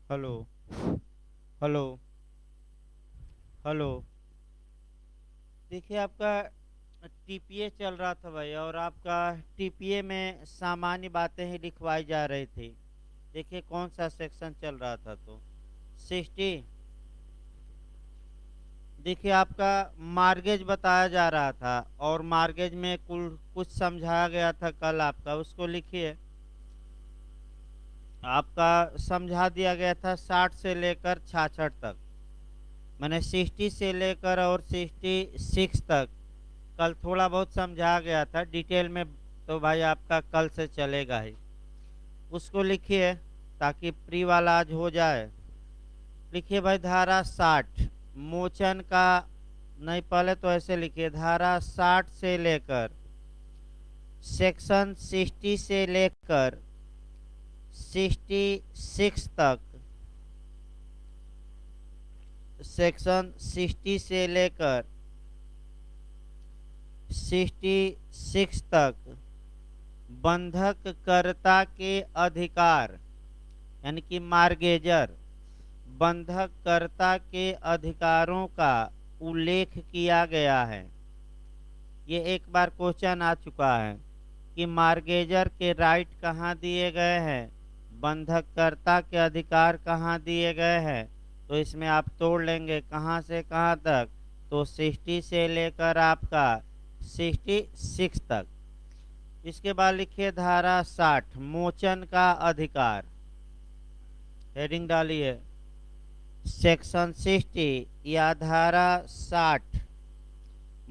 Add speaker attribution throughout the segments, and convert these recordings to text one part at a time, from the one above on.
Speaker 1: Hello. Hello. Hello. देखिए आपका TPA चल रहा था भाई, और आपका टीपीए में सामान्य बातें ही लिखवाई जा रही थी। देखिए कौन सा सेक्शन चल रहा था तो 60। देखिए आपका मार्गेज बताया जा रहा था, और मार्गेज में कुल कुछ समझाया गया था कल आपका, उसको लिखिए। आपका समझा दिया गया था 60 से लेकर 66 तक, मैंने 60 से लेकर और 66 तक कल थोड़ा बहुत समझा गया था डिटेल में। तो भाई आपका कल से चलेगा ही, उसको लिखिए ताकि प्री वाला आज हो जाए। लिखिए भाई धारा 60 मोचन का। नहीं, पहले तो ऐसे लिखिए धारा 60 से लेकर सेक्शन 60 से लेकर 66 तक, सेक्शन 60 से लेकर 66 तक बंधक कर्ता के अधिकार, यानी कि मार्गेजर बंधक कर्ता के अधिकारों का उल्लेख किया गया है। ये एक बार क्वेश्चन आ चुका है कि मार्गेजर के राइट कहाँ दिए गए हैं, बंधक कर्ता के अधिकार कहाँ दिए गए हैं। तो इसमें आप तोड़ लेंगे कहाँ से कहाँ तक, तो 60 से लेकर आपका 66 तक। इसके बाद लिखिए धारा 60 मोचन का अधिकार, हेडिंग डालिए सेक्शन 60 या धारा 60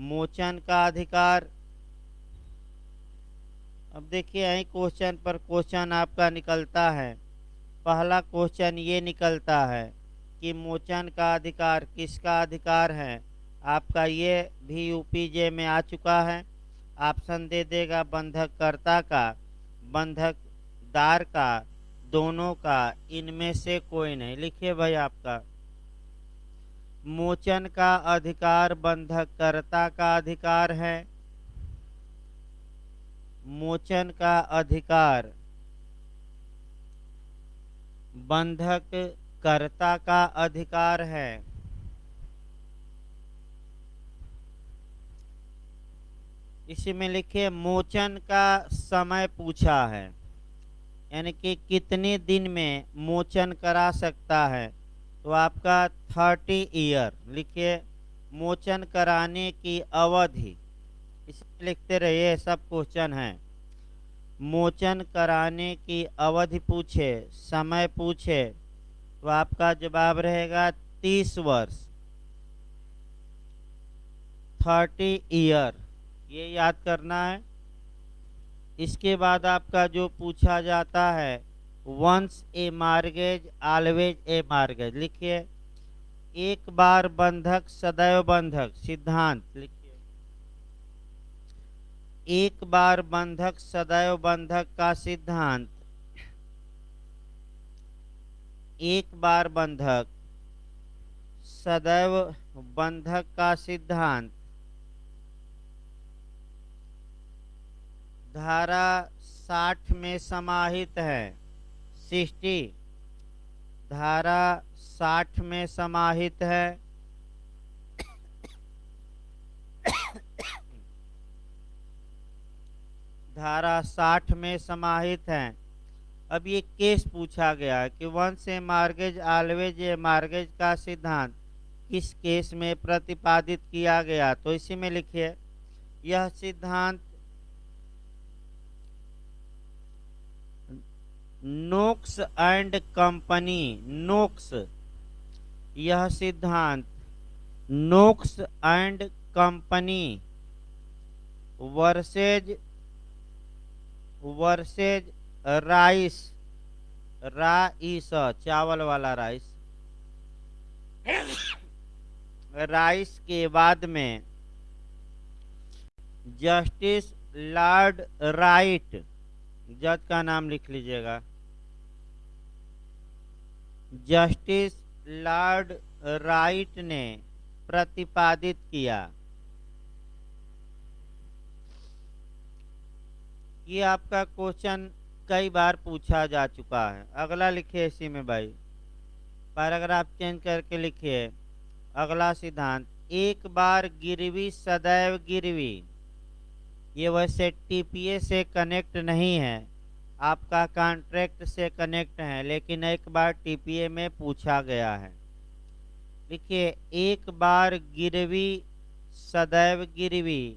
Speaker 1: मोचन का अधिकार। अब देखिए यही क्वेश्चन पर क्वेश्चन आपका निकलता है। पहला क्वेश्चन ये निकलता है कि मोचन का अधिकार किसका अधिकार है। आपका ये भी यूपीजे में आ चुका है। ऑप्शन दे देगा बंधक कर्ता का, बंधक दार का, दोनों का, इनमें से कोई नहीं। लिखिए भाई आपका मोचन का अधिकार बंधक कर्ता का अधिकार है। मोचन का अधिकार बंधक कर्ता का अधिकार है। इसी में लिखिए मोचन का समय पूछा है, यानी कि कितने दिन में मोचन करा सकता है। तो आपका 30 ईयर लिखिए, मोचन कराने की अवधि। इसे लिखते रहिए, सब क्वेश्चन है। मोचन कराने की अवधि पूछे, समय पूछे, तो आपका जवाब रहेगा 30 वर्ष, 30 ईयर। ये याद करना है। इसके बाद आपका जो पूछा जाता है once a mortgage always a mortgage. लिखिए एक बार बंधक सदैव बंधक सिद्धांत। लिखिए एक बार बंधक सदैव बंधक का सिद्धांत। एक बार बंधक सदैव बंधक का सिद्धांत धारा 60 में समाहित है। 60 धारा 60 में समाहित है। धारा 60 में समाहित है। अब ये केस पूछा गया है कि once a mortgage always a mortgage का सिद्धांत किस केस में प्रतिपादित किया गया। तो इसी में लिखिए यह सिद्धांत नोक्स एंड कंपनी, नोक्स, यह सिद्धांत Nokes and company versus versus rice, rice चावल वाला राइस, राइस के बाद में जस्टिस लॉर्ड राइट, जज का नाम लिख लीजिएगा, जस्टिस लॉर्ड राइट ने प्रतिपादित किया। ये आपका क्वेश्चन कई बार पूछा जा चुका है। अगला लिखिए इसी में भाई पैराग्राफ चेंज करके लिखिए अगला सिद्धांत, एक बार गिरवी सदैव गिरवी। ये वैसे टीपीए से कनेक्ट नहीं है, आपका कॉन्ट्रैक्ट से कनेक्ट है, लेकिन एक बार टीपीए में पूछा गया है। देखिए, एक बार गिरवी सदैव गिरवी,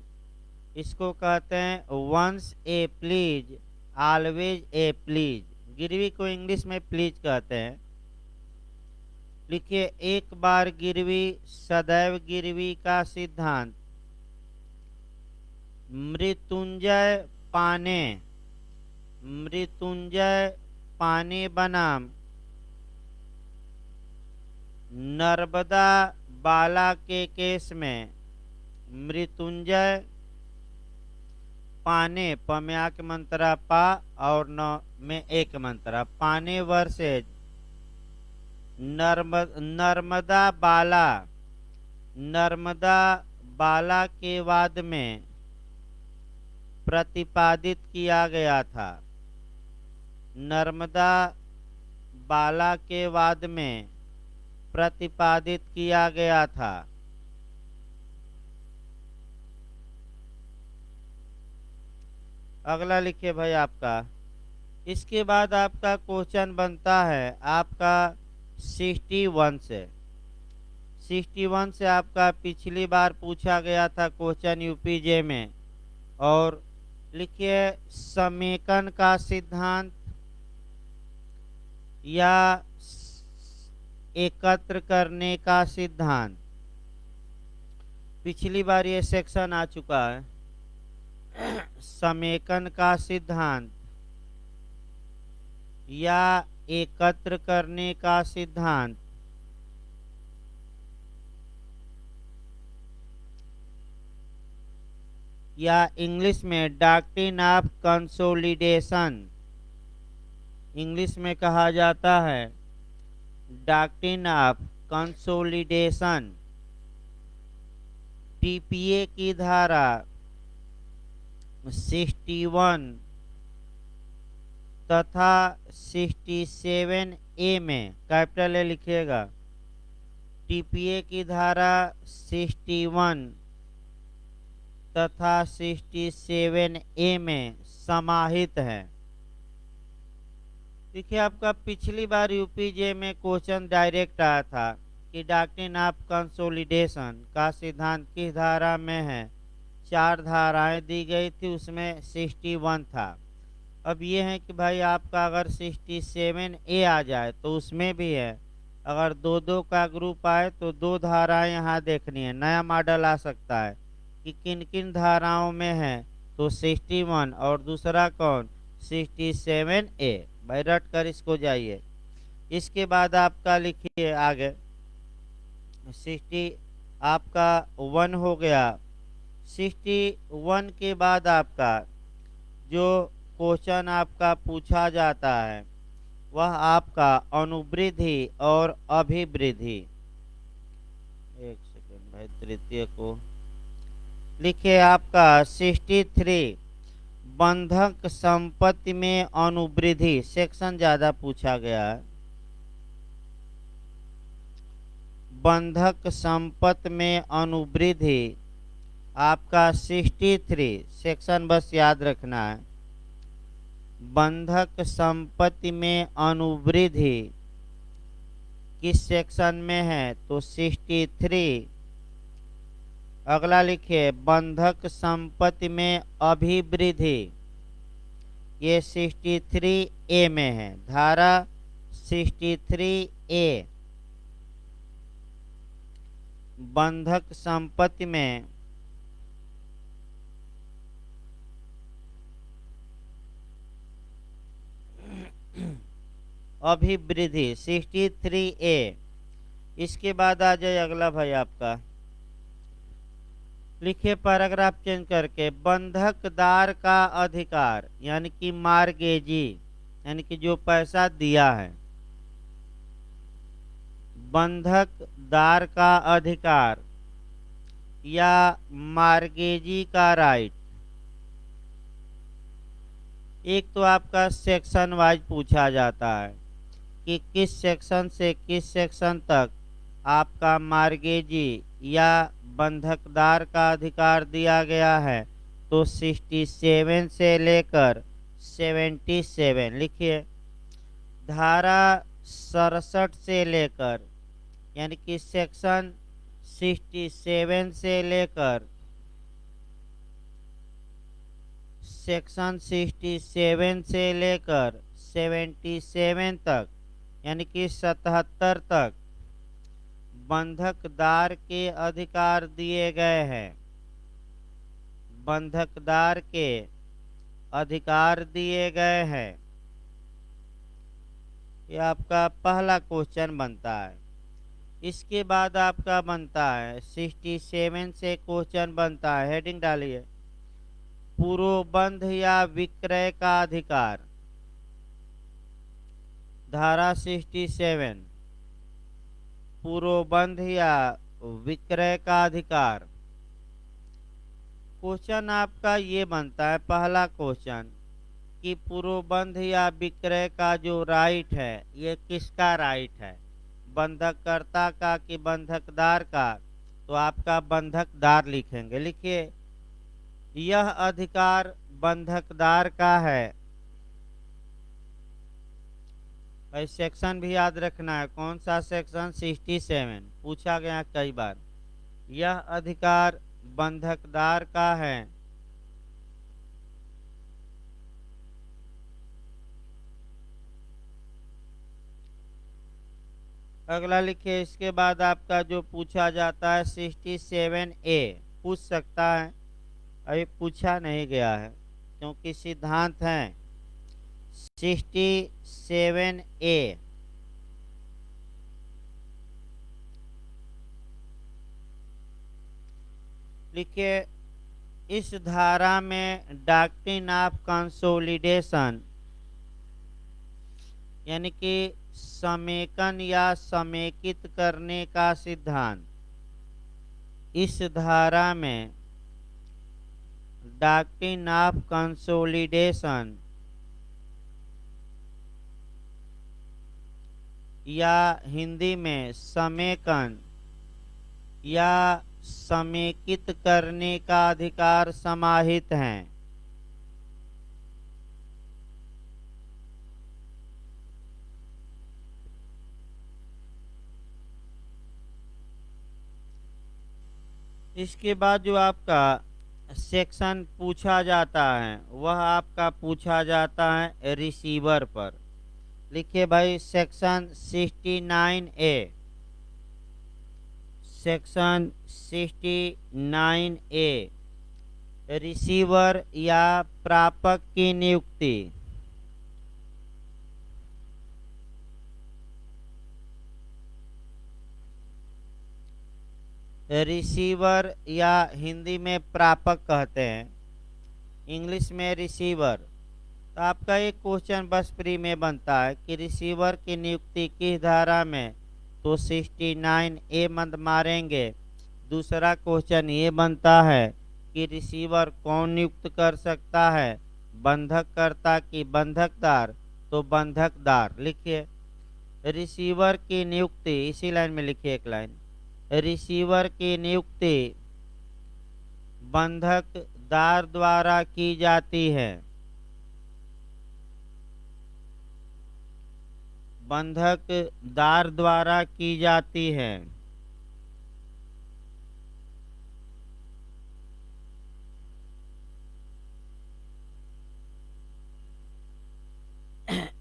Speaker 1: इसको कहते हैं once a pledge always a pledge. गिरवी को इंग्लिश में प्लीज कहते हैं। लिखिए, एक बार गिरवी सदैव गिरवी का सिद्धांत, मृत्युंजय पाने, मृत्युंजय पाने बनाम नर्मदा बाला के केस में, मृत्युंजय पाने, प में आ के मंत्रा पा और न में एक मंत्रा, पाने वर्सेज नर्मदा बाला, नर्मदा बाला के वाद में प्रतिपादित किया गया था। नर्मदा बाला के वाद में प्रतिपादित किया गया था। अगला लिखिए भाई आपका, इसके बाद आपका क्वेश्चन बनता है आपका 61 से। 61 से आपका पिछली बार पूछा गया था क्वेश्चन यूपीजे में। और लिखिए, समेकन का सिद्धांत या एकत्र करने का सिद्धांत। पिछली बार ये सेक्शन आ चुका है। समेकन का सिद्धांत या एकत्र करने का सिद्धांत, या इंग्लिश में डॉक्ट्रिन ऑफ कंसोलिडेशन, इंग्लिश में कहा जाता है डॉक्ट्रिन ऑफ कंसोलिडेशन। टीपीए की धारा 61 तथा 67 ए में, कैपिटल ए लिखिएगा, टीपीए की धारा 61 तथा 67 ए में समाहित है। देखिए, आपका पिछली बार यूपीजे में क्वेश्चन डायरेक्ट आया था कि डॉक्ट्रिन ऑफ कंसोलिडेशन का सिद्धांत किस धारा में है। 4 धाराएं दी गई थी, उसमें 61 था। अब ये है कि भाई आपका अगर 67 ए आ जाए तो उसमें भी है। अगर 2-2 का ग्रुप आए तो 2 धाराएं यहाँ देखनी है। नया मॉडल आ सकता है कि किन किन धाराओं में है, तो 61 और दूसरा कौन 67 ए। भाई रट कर इसको जाइए। इसके बाद आपका लिखिए आगे 60 आपका 1 हो गया। 61 के बाद आपका जो क्वेश्चन आपका पूछा जाता है वह आपका अनुवृद्धि और अभिवृद्धि। एक सेकंड भाई, तृतीय को लिखिए आपका 63 बंधक संपत्ति में अनुवृद्धि। सेक्शन ज्यादा पूछा गया है। बंधक संपत्ति में अनुवृद्धि आपका 63 सेक्शन बस याद रखना है। बंधक संपत्ति में अनुवृद्धि किस सेक्शन में है, तो 63। अगला लिखिए बंधक संपत्ति में अभिवृद्धि, ये 63 ए में है, धारा 63 ए। बंधक संपत्ति में अभिवृद्धि 63 ए। इसके बाद आ जाए अगला भाई आपका, लिखिए पैराग्राफ चेंज करके, बंधकदार का अधिकार यानी कि मार्गेजी यानी कि जो पैसा दिया है, बंधकदार का अधिकार या मार्गेजी का राइट। एक तो आपका सेक्शन वाइज पूछा जाता है, कि किस सेक्शन से किस सेक्शन तक आपका मार्गेजी या बंधकदार का अधिकार दिया गया है। तो 67 से लेकर 77 लिखिए। धारा 67 से लेकर यानी कि सेक्शन 67 से लेकर सेक्शन 67 से लेकर 77 तक यानी कि 77 तक बंधकदार के अधिकार दिए गए हैं। बंधकदार के अधिकार दिए गए हैं। ये आपका पहला क्वेश्चन बनता है। इसके बाद आपका बनता है 67 से क्वेश्चन बनता है। हेडिंग डालिए, पूर्वबंध या विक्रय का अधिकार। धारा 67 पूर्वबंध या विक्रय का अधिकार। क्वेश्चन आपका ये बनता है, पहला क्वेश्चन, कि पूर्वबंध या विक्रय का जो राइट है ये किसका राइट है, बंधककर्ता का कि बंधकदार का। तो आपका बंधकदार लिखेंगे। लिखिए, यह अधिकार बंधकदार का है। भाई सेक्शन भी याद रखना है, कौन सा सेक्शन, 67 पूछा गया कई बार। यह अधिकार बंधकदार का है। अगला लिखिए, इसके बाद आपका जो पूछा जाता है 67A पूछ सकता है। अभी पूछा नहीं गया है क्योंकि सिद्धांत है। 67A लिखिए, इस धारा में डॉक्ट्रिन ऑफ कंसोलिडेशन यानी कि समेकन या समेकित करने का सिद्धांत। इस धारा में डॉक्ट्रिन ऑफ कंसोलिडेशन या हिंदी में समेकन या समेकित करने का अधिकार समाहित हैं। इसके बाद जो आपका सेक्शन पूछा जाता है वह आपका पूछा जाता है रिसीवर पर। लिखिए भाई, section 69A section 69A receiver या प्रापक की नियुक्ति। रिसीवर या हिंदी में प्रापक कहते हैं, इंग्लिश में रिसीवर। तो आपका एक क्वेश्चन बस प्री में बनता है कि रिसीवर की नियुक्ति किस धारा में। तो 69A मंद मारेंगे। दूसरा क्वेश्चन ये बनता है कि रिसीवर कौन नियुक्त कर सकता है, बंधककर्ता की बंधकदार। तो बंधकदार। लिखिए, रिसीवर की नियुक्ति, इसी लाइन में लिखिए एक लाइन, रिसीवर की नियुक्ति बंधकदार द्वारा की जाती है। बंधकदार द्वारा की जाती है।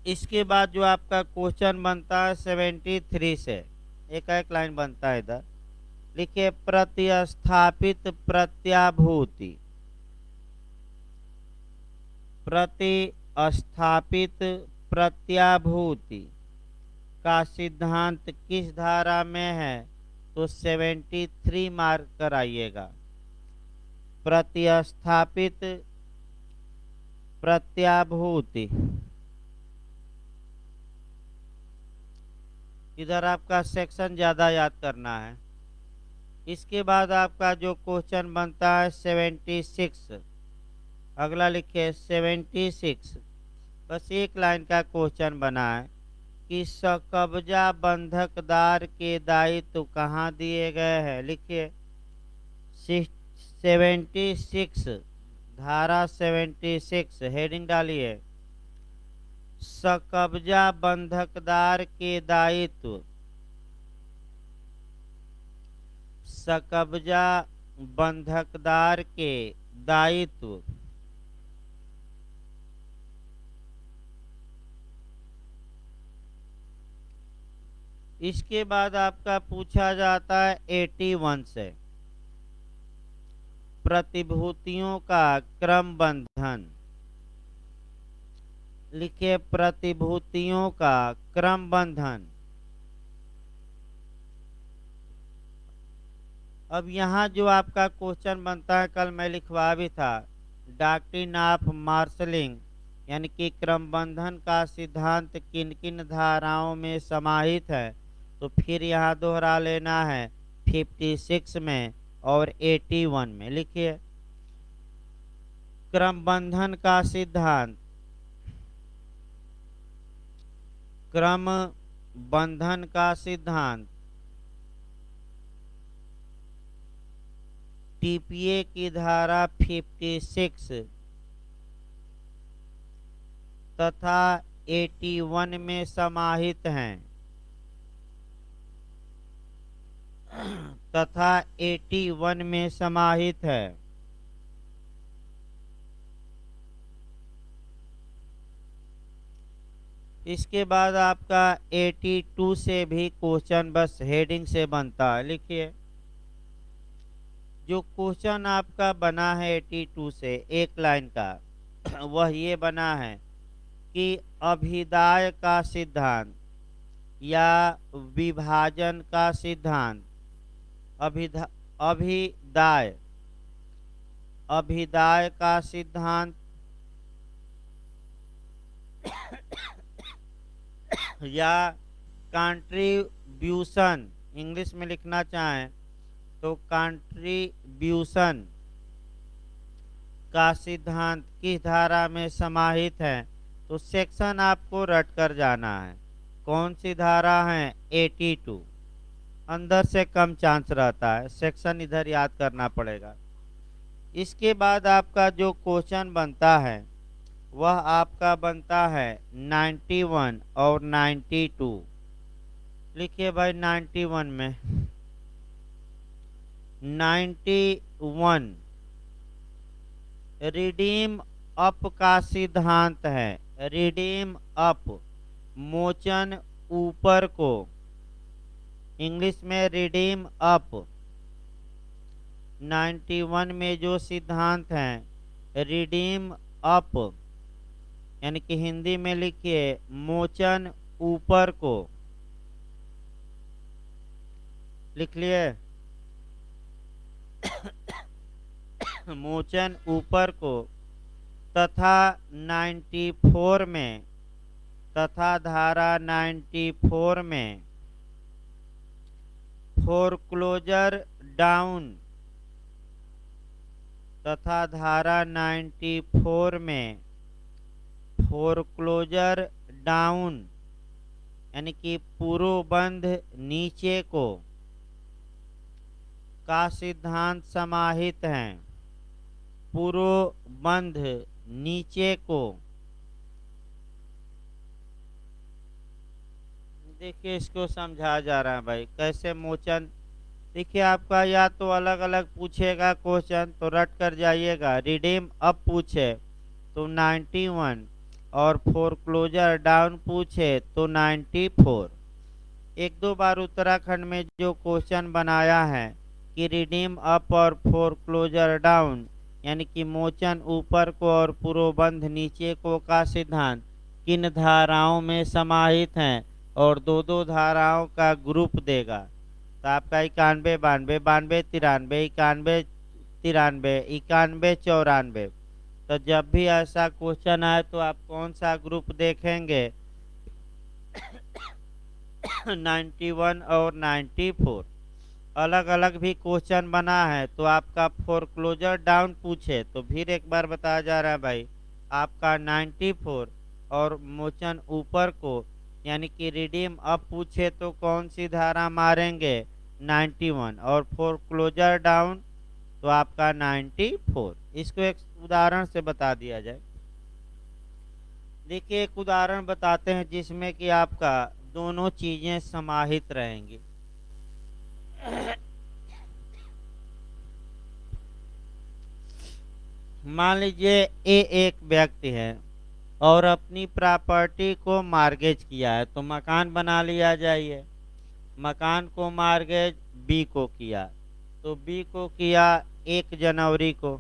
Speaker 1: इसके बाद जो आपका क्वेश्चन बनता है 73 से, एक लाइन बनता है इधर। लिखिए, प्रतिस्थापित प्रत्याभूति। प्रतिस्थापित प्रत्याभूति का सिद्धांत किस धारा में है। तो 73 मार्क कराइएगा। प्रतिस्थापित प्रत्याभूति, इधर आपका सेक्शन ज़्यादा याद करना है। इसके बाद आपका जो क्वेश्चन बनता है 76, अगला लिखिए 76, बस एक लाइन का क्वेश्चन बना है। कि सकब्जा बंधकदार के दायित्व कहाँ दिए गए हैं, लिखिए 76 धारा 76 हेडिंग डालिए। सकब्जा बंधकदार के दायित्व, सकब्जा बंधकदार के दायित्व इसके बाद आपका पूछा जाता है 81 से प्रतिभूतियों का क्रम बंधन, लिखिए प्रतिभूतियों का क्रम बंधन। अब यहाँ जो आपका क्वेश्चन बनता है, कल मैं लिखवा भी था, डॉक्ट्रिन ऑफ मार्शलिंग यानी कि क्रम बंधन का सिद्धांत किन किन धाराओं में समाहित है, तो फिर यहाँ दोहरा लेना है 56 में और 81 में। लिखिए क्रम बंधन का सिद्धांत, क्रम बंधन का सिद्धांत टीपीए की धारा 56 तथा 81 में समाहित हैं, तथा 81 में समाहित है। इसके बाद आपका 82 से भी क्वेश्चन बस हेडिंग से बनता है। लिखिए जो क्वेश्चन आपका बना है 82 से एक लाइन का वह ये बना है कि अभिदाय का सिद्धांत या विभाजन का सिद्धांत, अभिदाय अभिदाय का सिद्धांत या कंट्रीब्यूशन, इंग्लिश में लिखना चाहें तो कंट्रीब्यूशन का सिद्धांत किस धारा में समाहित है, तो सेक्शन आपको रट कर जाना है। कौन सी धारा है, 82। अंदर से कम चांस रहता है, सेक्शन इधर याद करना पड़ेगा। इसके बाद आपका जो क्वेश्चन बनता है वह आपका बनता है 91 और 92। लिखिए भाई 91 में 91 रिडीम अप का सिद्धांत है, रिडीम अप मोचन ऊपर को, इंग्लिश में रिडीम अप। 91 में जो सिद्धांत है रिडीम अप यानी कि हिंदी में लिखिए मोचन ऊपर को, लिख लिए मोचन ऊपर को। तथा 94 में, तथा धारा 94 में फोरक्लोजर डाउन, तथा धारा 94 में फोरक्लोजर डाउन यानी कि पूर्वबंध नीचे को का सिद्धांत समाहित है, पूर्वबंध नीचे को। देखिए इसको समझा जा रहा है भाई कैसे मोचन। देखिए आपका या तो अलग अलग पूछेगा क्वेश्चन तो रट कर जाइएगा, रिडीम अप पूछे तो 91 और फोरक्लोजर डाउन पूछे तो 94। एक दो बार उत्तराखंड में जो क्वेश्चन बनाया है कि रिडीम अप और फोरक्लोजर डाउन यानी कि मोचन ऊपर को और पूर्वबंध नीचे को का सिद्धांत किन धाराओं में समाहित हैं, और दो दो धाराओं का ग्रुप देगा। तो आपका 91 92 92 93 91 93 91 94। तो जब भी ऐसा क्वेश्चन आए तो आप कौन सा ग्रुप देखेंगे 91 और 94। अलग अलग भी क्वेश्चन बना है तो आपका फोरक्लोजर डाउन पूछे तो फिर एक बार बताया जा रहा है भाई आपका 94 और मोचन ऊपर को यानी कि रिडीम अब पूछे तो कौन सी धारा मारेंगे 91 और फोरक्लोजर डाउन तो आपका 94। इसको एक उदाहरण से बता दिया जाए। देखिए एक उदाहरण बताते हैं जिसमें कि आपका दोनों चीजें समाहित रहेंगी। मान लीजिए ए एक व्यक्ति है और अपनी प्रॉपर्टी को मार्गेज किया है, तो मकान बना लिया जाइए। मकान को मार्गेज बी को किया, तो बी को किया 1 जनवरी को।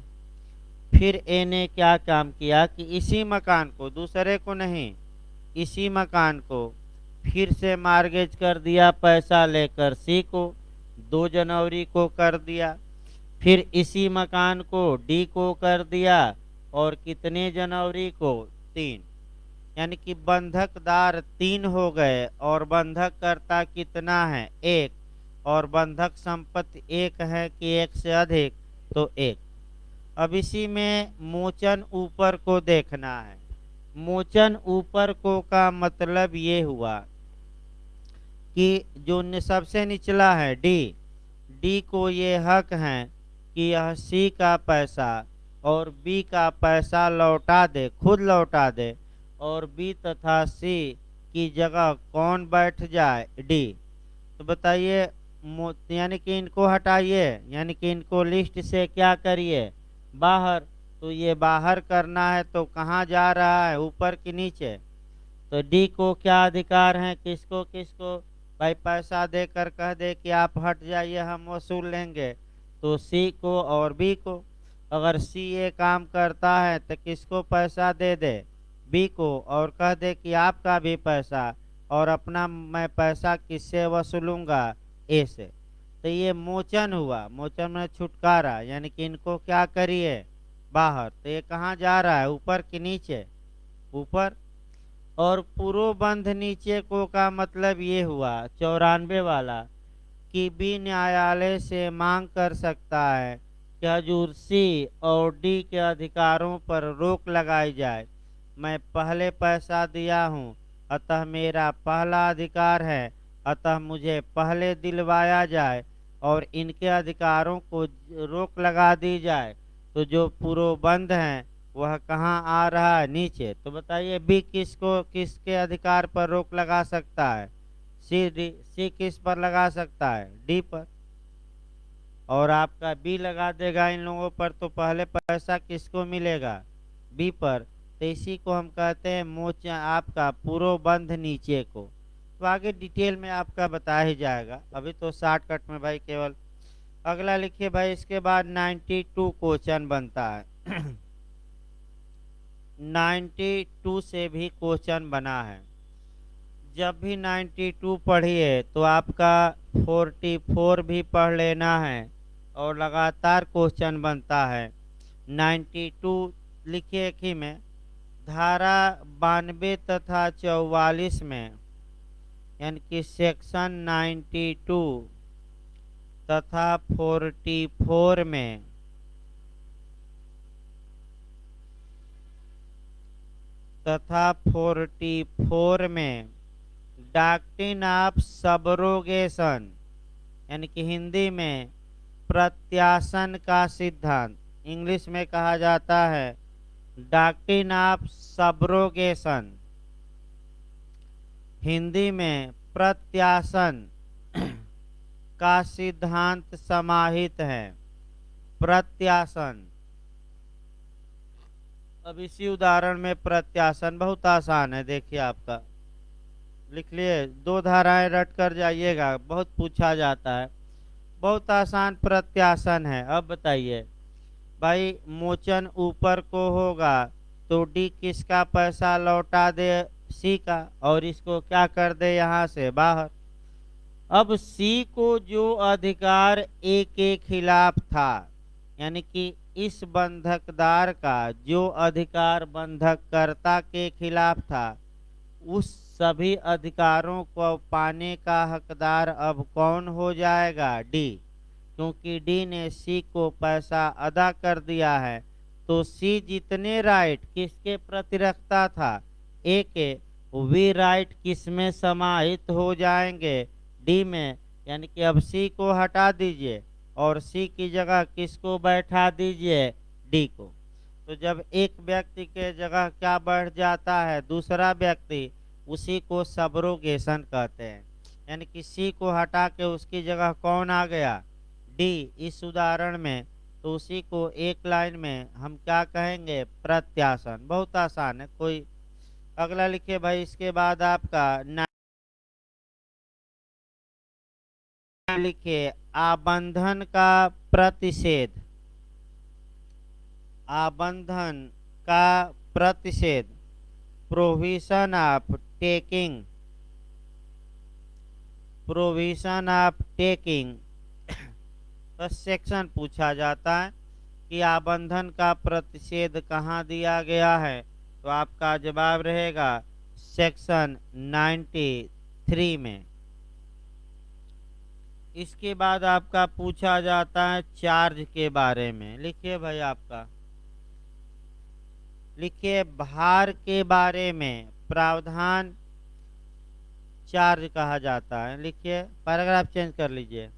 Speaker 1: फिर ए ने क्या काम किया कि इसी मकान को, दूसरे को नहीं, इसी मकान को फिर से मार्गेज कर दिया पैसा लेकर सी को, 2 जनवरी को कर दिया। फिर इसी मकान को डी को कर दिया और कितने जनवरी को 3। यानी कि बंधकदार 3 हो गए और बंधक करता कितना है 1, और बंधक संपत्ति 1 है कि 1 से अधिक तो 1। अब इसी में मोचन ऊपर को देखना है। मोचन ऊपर को का मतलब ये हुआ कि जो सबसे निचला है डी, डी को ये हक है कि यह सी का पैसा और बी का पैसा लौटा दे, खुद लौटा दे, और बी तथा सी की जगह कौन बैठ जाए डी। तो बताइए, यानी कि इनको हटाइए, यानी कि इनको लिस्ट से क्या करिए बाहर। तो ये बाहर करना है तो कहाँ जा रहा है, ऊपर कि नीचे। तो डी को क्या अधिकार है, किसको किसको, भाई पैसा देकर कह दे कि आप हट जाइए हम वसूल लेंगे, तो सी को और बी को। अगर सी ये काम करता है तो किसको पैसा दे दे, बी को, और कह दे कि आपका भी पैसा, और अपना मैं पैसा किससे वसूलूंगा, ए से। तो ये मोचन हुआ, मोचन में छुटकारा, यानी कि इनको क्या करिए बाहर। तो ये कहाँ जा रहा है, ऊपर कि नीचे, ऊपर। और पूर्वबंध नीचे को का मतलब ये हुआ 94 वाला कि बी न्यायालय से मांग कर सकता है कि हजूर सी और डी के अधिकारों पर रोक लगाई जाए। मैं पहले पैसा दिया हूँ, अतः मेरा पहला अधिकार है, अतः मुझे पहले दिलवाया जाए और इनके अधिकारों को रोक लगा दी जाए। तो जो पूर्वबंध हैं वह कहाँ आ रहा है, नीचे। तो बताइए बी किसको, किसके अधिकार पर रोक लगा सकता है, सी किस पर लगा सकता है, डी पर। और आपका बी लगा देगा इन लोगों पर, तो पहले पैसा किसको मिलेगा, बी पर। तो इसी को हम कहते हैं मोचा आपका पूर्वबंध नीचे को। तो आगे डिटेल में आपका बताया ही जाएगा, अभी तो शॉर्टकट में भाई केवल। अगला लिखिए भाई, इसके बाद 92 क्वेश्चन बनता है। 92 से भी क्वेश्चन बना है। जब भी 92 पढ़िए तो आपका 44 भी पढ़ लेना है और लगातार क्वेश्चन बनता है। 92 लिखिए एक ही में, धारा 92 तथा 44 में, यानी कि सेक्शन 92 तथा 44 में डॉक्ट्रिन ऑफ सबरोगेशन, यानी कि हिंदी में प्रत्यासन का सिद्धांत, इंग्लिश में कहा जाता है डॉक्ट्रिन ऑफ सबरोगेशन, हिंदी में प्रत्यासन का सिद्धांत समाहित है। प्रत्यासन, अब इसी उदाहरण में प्रत्यासन बहुत आसान है। देखिए आपका लिख लिए, 2 धाराएं रट कर जाइएगा, बहुत पूछा जाता है, बहुत आसान प्रत्यासन है। अब बताइए भाई, मोचन ऊपर को होगा तो डी किसका पैसा लौटा दे, सी का, और इसको क्या कर दे यहाँ से बाहर। अब सी को जो अधिकार ए के खिलाफ था, यानी कि इस बंधकदार का जो अधिकार बंधककर्ता के खिलाफ था, उस सभी अधिकारों को पाने का हकदार अब कौन हो जाएगा, डी। क्योंकि डी ने सी को पैसा अदा कर दिया है, तो सी जितने राइट किसके प्रति रखता था, ए के, वी राइट किस में समाहित हो जाएंगे, डी में, यानी कि अब सी को हटा दीजिए और सी की जगह किसको बैठा दीजिए, डी को। तो जब एक व्यक्ति के जगह क्या बढ़ जाता है, दूसरा व्यक्ति, उसी को सबरोगेशन कहते हैं। यानी कि सी को हटा के उसकी जगह कौन आ गया, डी। इस उदाहरण में तो उसी को एक लाइन में हम क्या कहेंगे, प्रत्यासन। बहुत आसान है। कोई अगला लिखिए भाई। इसके बाद आपका लिखिए आबंधन का प्रतिषेध। आबंधन का प्रतिषेध, provision of taking, provision of taking. तो सेक्शन पूछा जाता है कि आबंधन का प्रतिषेध कहाँ दिया गया है, तो आपका जवाब रहेगा सेक्शन 93 में। इसके बाद आपका पूछा जाता है चार्ज के बारे में। लिखिए भाई आपका, लिखिए भार के बारे में प्रावधान चार्ज कहा जाता है। लिखिए, पैराग्राफ चेंज कर लीजिए।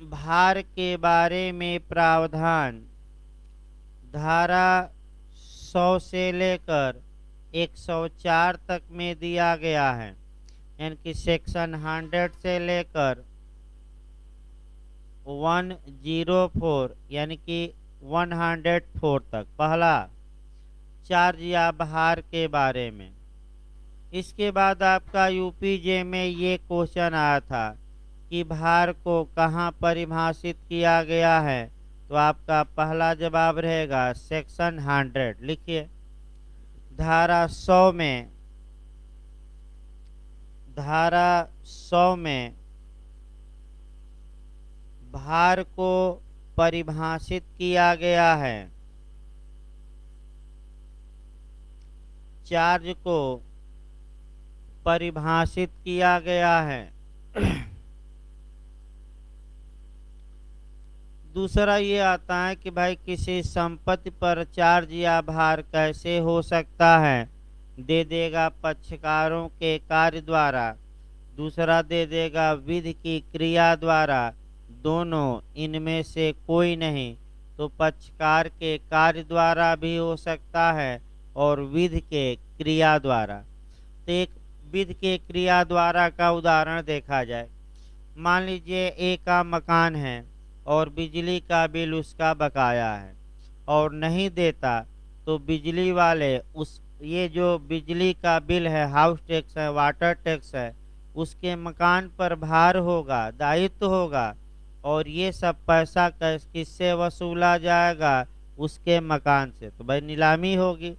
Speaker 1: भार के बारे में प्रावधान धारा 100 से लेकर 104 तक में दिया गया है। यानी कि सेक्शन 100 से लेकर 104 यानी कि 104 तक। पहला, चार्ज या भार के बारे में। इसके बाद आपका यूपीजे में ये क्वेश्चन आया था कि भार को कहाँ परिभाषित किया गया है, तो आपका पहला जवाब रहेगा सेक्शन 100। लिखिए, धारा 100 में, धारा 100 में भार को परिभाषित किया गया है, चार्ज को परिभाषित किया गया है। दूसरा ये आता है कि भाई किसी संपत्ति पर चार्ज या भार कैसे हो सकता है, दे देगा पक्षकारों के कार्य द्वारा, दूसरा दे देगा विधि की क्रिया द्वारा, दोनों इनमें से कोई नहीं। तो पक्षकार के कार्य द्वारा भी हो सकता है और विधि के क्रिया द्वारा। तो एक विधि के क्रिया द्वारा का उदाहरण देखा जाए। मान लीजिए एक का मकान है और बिजली का बिल उसका बकाया है और नहीं देता, तो बिजली वाले उस, ये जो बिजली का बिल है, हाउस टैक्स है, वाटर टैक्स है, उसके मकान पर भार होगा, दायित्व होगा। और ये सब पैसा किससे वसूला जाएगा, उसके मकान से। तो भाई नीलामी होगी,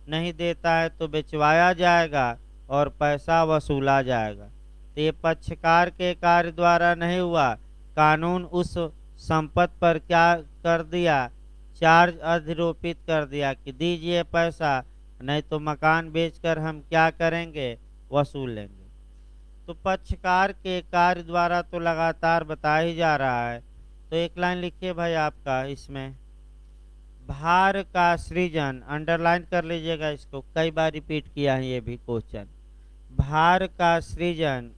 Speaker 1: नहीं देता है तो बेचवाया जाएगा और पैसा वसूला जाएगा। तो ये पक्षकार के कार्य द्वारा नहीं हुआ, कानून उस संपत्ति पर क्या कर दिया, चार्ज अधिरोपित कर दिया कि दीजिए पैसा, नहीं तो मकान बेचकर हम क्या करेंगे, वसूल लेंगे। तो पक्षकार के कार्य द्वारा तो लगातार बता ही जा रहा है। तो एक लाइन लिखिए भाई आपका इसमें, भार का सृजन, अंडरलाइन कर लीजिएगा इसको, कई बार रिपीट किया है ये भी क्वेश्चन। भार का सृजन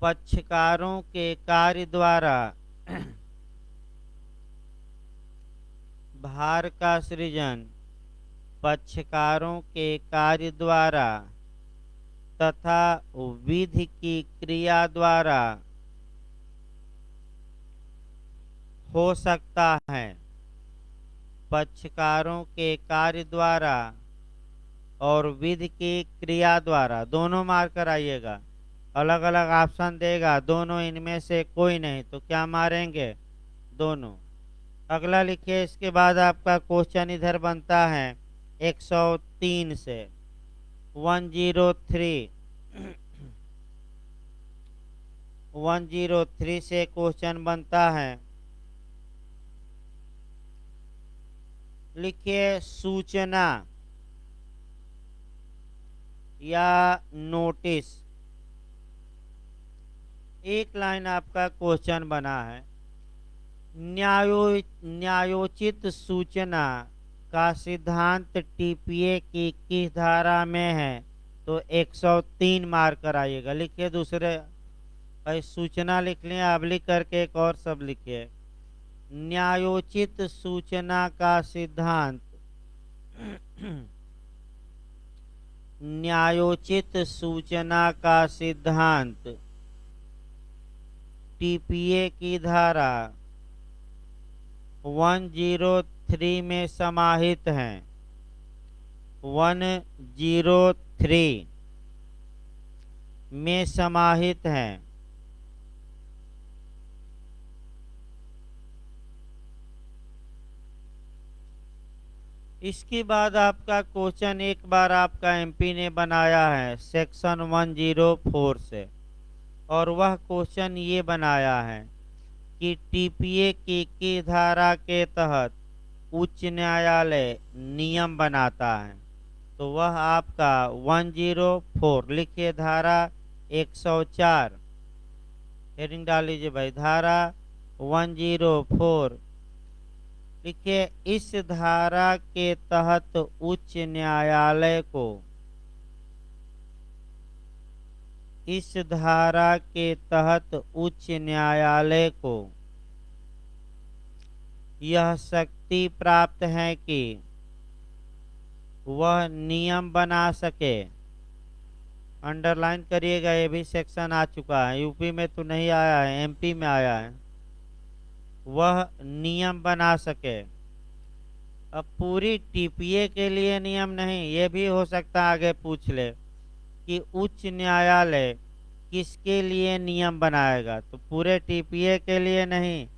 Speaker 1: पक्षकारों के कार्य द्वारा, भार का सृजन पक्षकारों के कार्य द्वारा तथा विधि की क्रिया द्वारा हो सकता है। पक्षकारों के कार्य द्वारा और विधि की क्रिया द्वारा, दोनों मार कर आइएगा। अलग अलग ऑप्शन देगा, दोनों इनमें से कोई नहीं, तो क्या मारेंगे, दोनों। अगला लिखिए। इसके बाद आपका क्वेश्चन इधर बनता है 103 से 103 103 से क्वेश्चन बनता है। लिखिए, सूचना या नोटिस। एक लाइन आपका क्वेश्चन बना है, न्यायोचित सूचना का सिद्धांत टीपीए की किस धारा में है? तो 103 मार्क कराइएगा। लिखिए दूसरे भाई, सूचना लिख लें, आप लिख करके एक और सब लिखिए। न्यायोचित सूचना का सिद्धांत न्यायोचित सूचना का सिद्धांत टीपीए की धारा 103 में समाहित है। 103 में समाहित है। इसके बाद आपका क्वेश्चन एक बार आपका एमपी ने बनाया है सेक्शन 104 से, और वह क्वेश्चन ये बनाया है कि टीपीए की धारा के तहत उच्च न्यायालय नियम बनाता है। तो वह आपका 104 लिखिए, धारा 104 हेडिंग डाल लीजिए भाई, धारा 104 लिखिए। इस धारा के तहत उच्च न्यायालय को, इस धारा के तहत उच्च न्यायालय को यह शक्ति प्राप्त है कि वह नियम बना सके। अंडरलाइन करिएगा, ये भी सेक्शन आ चुका है, यूपी में तो नहीं आया है, एमपी में आया है। वह नियम बना सके। अब पूरी टीपीए के लिए नियम नहीं, ये भी हो सकता है आगे पूछ ले कि उच्च न्यायालय किसके लिए नियम बनाएगा। तो पूरे टीपीए के लिए नहीं,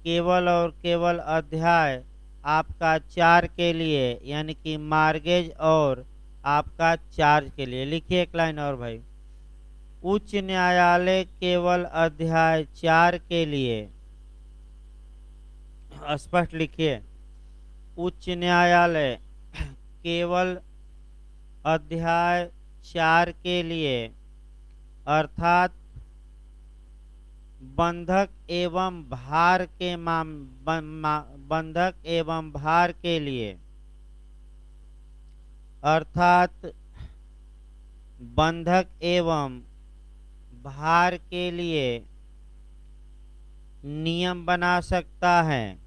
Speaker 1: केवल और केवल अध्याय आपका 4 के लिए, यानी कि मार्गेज और आपका चार्ज के लिए। लिखिए एक लाइन और भाई, उच्च न्यायालय केवल अध्याय 4 के लिए, स्पष्ट लिखिए, उच्च न्यायालय केवल अध्याय 4 के लिए, अर्थात बंधक एवं भार के बंधक एवं भार के लिए, अर्थात बंधक एवं भार के लिए नियम बना सकता है।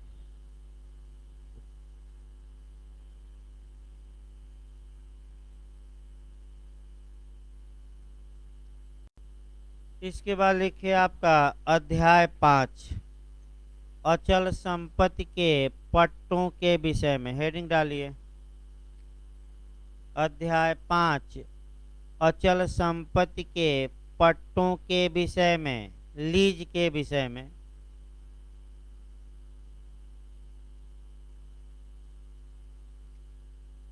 Speaker 1: इसके बाद लिखिए आपका अध्याय 5 अचल संपत्ति के पट्टों के विषय में, हेडिंग डालिए। अध्याय 5 अचल संपत्ति के पट्टों के विषय में, लीज के विषय में।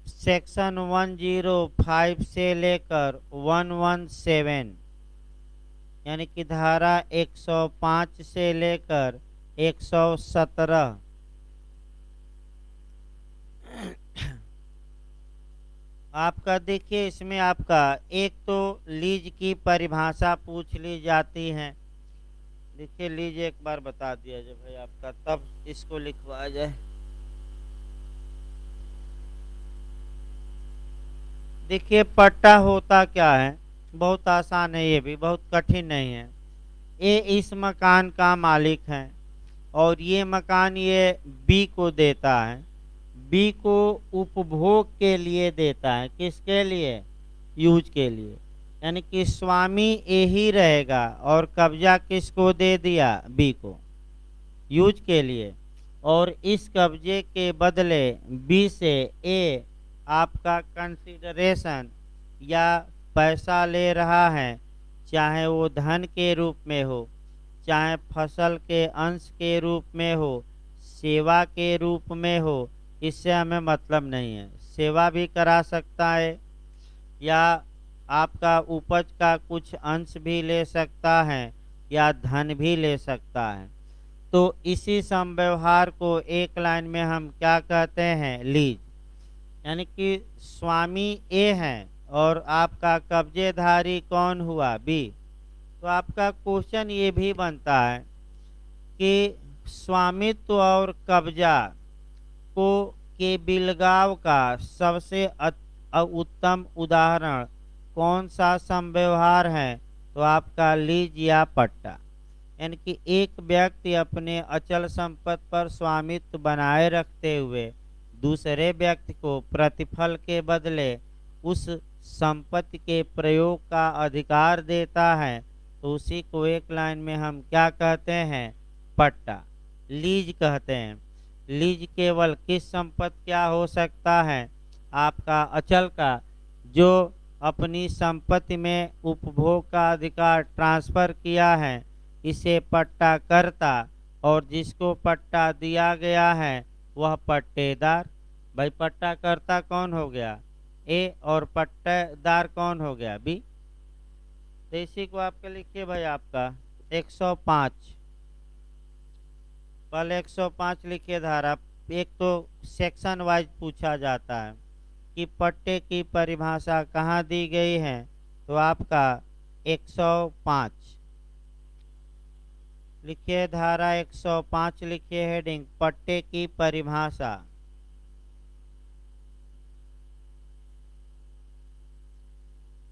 Speaker 1: सेक्शन 105 से लेकर 117, यानी कि धारा 105 से लेकर 117 आपका देखिए, इसमें आपका एक तो लीज की परिभाषा पूछ ली जाती है। देखिए लीज एक बार बता दिया जाए भाई आपका, तब इसको लिखवाया जाए। देखिए पट्टा होता क्या है, बहुत आसान है, ये भी बहुत कठिन नहीं है। ये इस मकान का मालिक है और ये मकान ये बी को देता है, बी को उपभोग के लिए देता है। किसके लिए? यूज के लिए, यानी कि स्वामी ए ही रहेगा और कब्जा किसको दे दिया? बी को, यूज के लिए। और इस कब्जे के बदले बी से ए आपका कंसिडरेशन या पैसा ले रहा है, चाहे वो धन के रूप में हो, चाहे फसल के अंश के रूप में हो, सेवा के रूप में हो, इससे हमें मतलब नहीं है। सेवा भी करा सकता है या आपका उपज का कुछ अंश भी ले सकता है या धन भी ले सकता है। तो इसी संव्यवहार को एक लाइन में हम क्या कहते हैं? लीज। यानी कि स्वामी ए है और आपका कब्जेधारी कौन हुआ? बी। तो आपका क्वेश्चन ये भी बनता है कि स्वामित्व और कब्जा को के बिलगाव का सबसे उत्तम उदाहरण कौन सा समव्यवहार है? तो आपका लीज या पट्टा। यानी कि एक व्यक्ति अपने अचल संपत्ति पर स्वामित्व बनाए रखते हुए दूसरे व्यक्ति को प्रतिफल के बदले उस संपत्ति के प्रयोग का अधिकार देता है, तो उसी को एक लाइन में हम क्या कहते हैं? पट्टा, लीज कहते हैं। लीज केवल किस संपत्ति क्या हो सकता है? आपका अचल का, जो अपनी संपत्ति में उपभोग का अधिकार ट्रांसफर किया है, इसे पट्टा करता, और जिसको पट्टा दिया गया है वह पट्टेदार। भाई पट्टा करता कौन हो गया? ए, और पट्टेदार कौन हो गया? बी। तो इसी को आपके लिखिए भाई आपका 105, पहले 105 लिखिए धारा। एक तो सेक्शन वाइज पूछा जाता है कि पट्टे की परिभाषा कहाँ दी गई है, तो आपका 105 लिखिए, धारा 105 लिखिए, हेडिंग पट्टे की परिभाषा।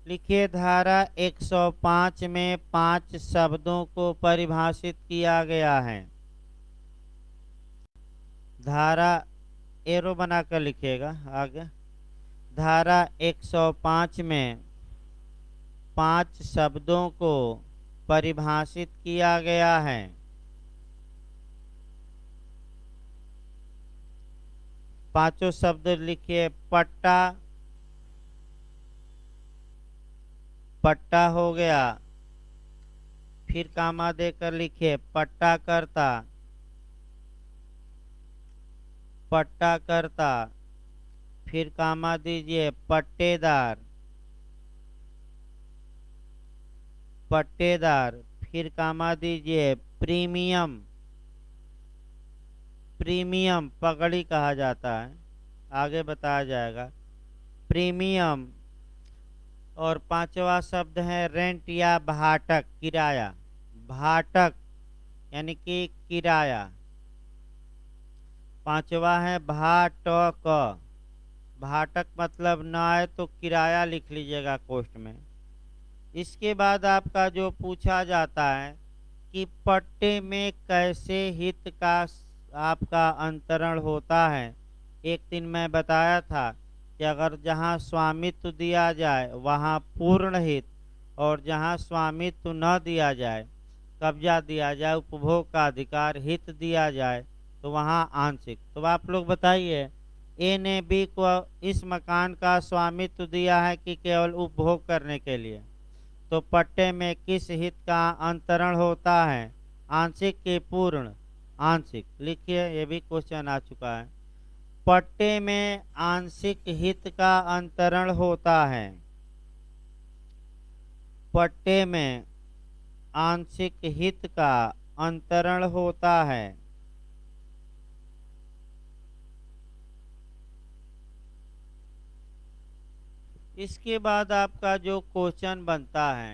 Speaker 1: लिखिए धारा 105 में 5 शब्दों को परिभाषित किया गया है। धारा एरो बनाकर लिखिएगा आगे। धारा 105 में 5 शब्दों को परिभाषित किया गया है। पांचों शब्द लिखिए। पट्टा, पट्टा हो गया, फिर कामा देकर लिखिए पट्टा करता, पट्टा करता, फिर कामा दीजिए पट्टेदार, पट्टेदार, फिर कामा दीजिए प्रीमियम, प्रीमियम पगड़ी कहा जाता है, आगे बताया जाएगा प्रीमियम। और पांचवा शब्द है रेंट या भाटक, किराया, भाटक यानी कि किराया। पांचवा है भाटक, भाटक मतलब न आए तो किराया लिख लीजिएगा कोष्ठ में। इसके बाद आपका जो पूछा जाता है कि पट्टे में कैसे हित का आपका अंतरण होता है। एक दिन मैं बताया था कि अगर जहाँ स्वामित्व दिया जाए वहाँ पूर्ण हित, और जहाँ स्वामित्व न दिया जाए, कब्जा दिया जाए, उपभोग का अधिकार हित दिया जाए, तो वहाँ आंशिक। तो आप लोग बताइए, ए ने बी को इस मकान का स्वामित्व दिया है कि केवल उपभोग करने के लिए? तो पट्टे में किस हित का अंतरण होता है? आंशिक के पूर्ण? आंशिक। लिखिए, ये भी क्वेश्चन आ चुका है। पट्टे में आंशिक हित का अंतरण होता है। पट्टे में आंशिक हित का अंतरण होता है। इसके बाद आपका जो क्वेश्चन बनता है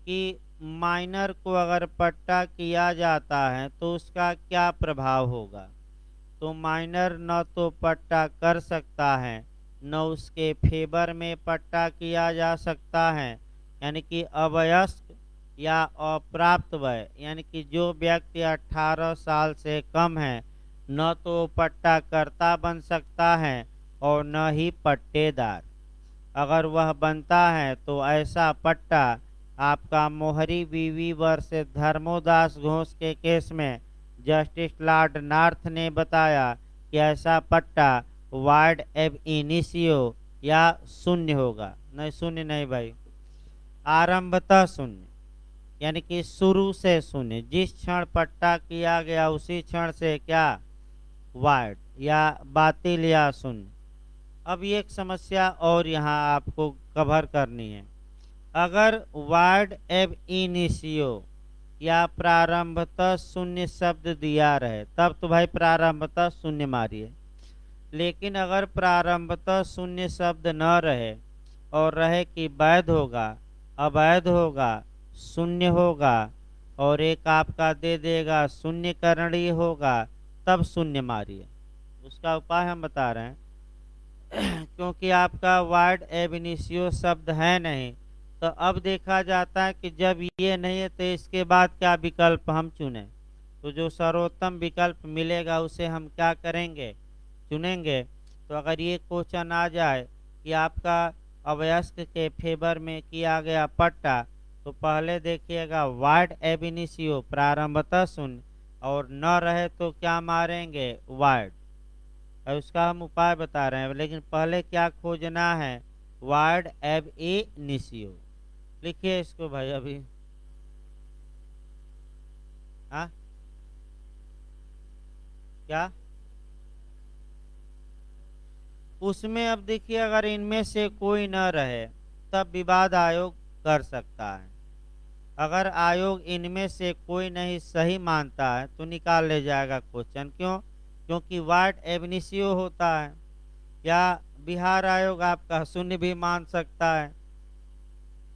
Speaker 1: कि माइनर को अगर पट्टा किया जाता है तो उसका क्या प्रभाव होगा? तो माइनर न तो पट्टा कर सकता है, न उसके फेवर में पट्टा किया जा सकता है। यानी कि अवयस्क या अप्राप्त वय, यानी कि जो व्यक्ति 18 साल से कम है, न तो पट्टा कर्ता बन सकता है और न ही पट्टेदार। अगर वह बनता है तो ऐसा पट्टा आपका मोहरी वीवी वर्सेस धर्मोदास घोष के केस में जस्टिस लॉर्ड नॉर्थ ने बताया कि ऐसा पट्टा वाइड एब इनिशियो या शून्य होगा। नहीं, शून्य नहीं भाई, आरंभतः शून्य, यानी कि शुरू से शून्य। जिस क्षण पट्टा किया गया उसी क्षण से क्या? वाइड या बातिल या शून्य। अब एक समस्या और यहाँ आपको कवर करनी है। अगर वाइड एब इनिशियो या प्रारंभतः शून्य शब्द दिया रहे तब तो भाई प्रारंभतः शून्य मारिए। लेकिन अगर प्रारंभतः शून्य शब्द न रहे और रहे कि वैध होगा, अवैध होगा, शून्य होगा, और एक आपका दे देगा शून्यकरणीय होगा, तब शून्य मारिए। उसका उपाय हम बता रहे हैं। क्योंकि आपका वार्ड एब इनिशियो शब्द है नहीं, तो अब देखा जाता है कि जब ये नहीं है तो इसके बाद क्या विकल्प हम चुनें। तो जो सर्वोत्तम विकल्प मिलेगा उसे हम क्या करेंगे, चुनेंगे। तो अगर ये क्वेश्चन आ जाए कि आपका अवयस्क के फेवर में किया गया पट्टा, तो पहले देखिएगा वार्ड एब इनिशियो प्रारंभतः शून्य, और न रहे तो क्या मारेंगे, वार्ड। और उसका हम उपाय बता रहे हैं, लेकिन पहले क्या खोजना है, वार्ड एब इनिशियो। लिखिए इसको भाई अभी। हाँ क्या, उसमें अब देखिए अगर इनमें से कोई न रहे तब विवाद आयोग कर सकता है। अगर आयोग इनमें से कोई नहीं सही मानता है तो निकाल ले जाएगा क्वेश्चन। क्यों, क्योंकि वार्ड एबनिसियो होता है। या बिहार आयोग आपका शून्य भी मान सकता है।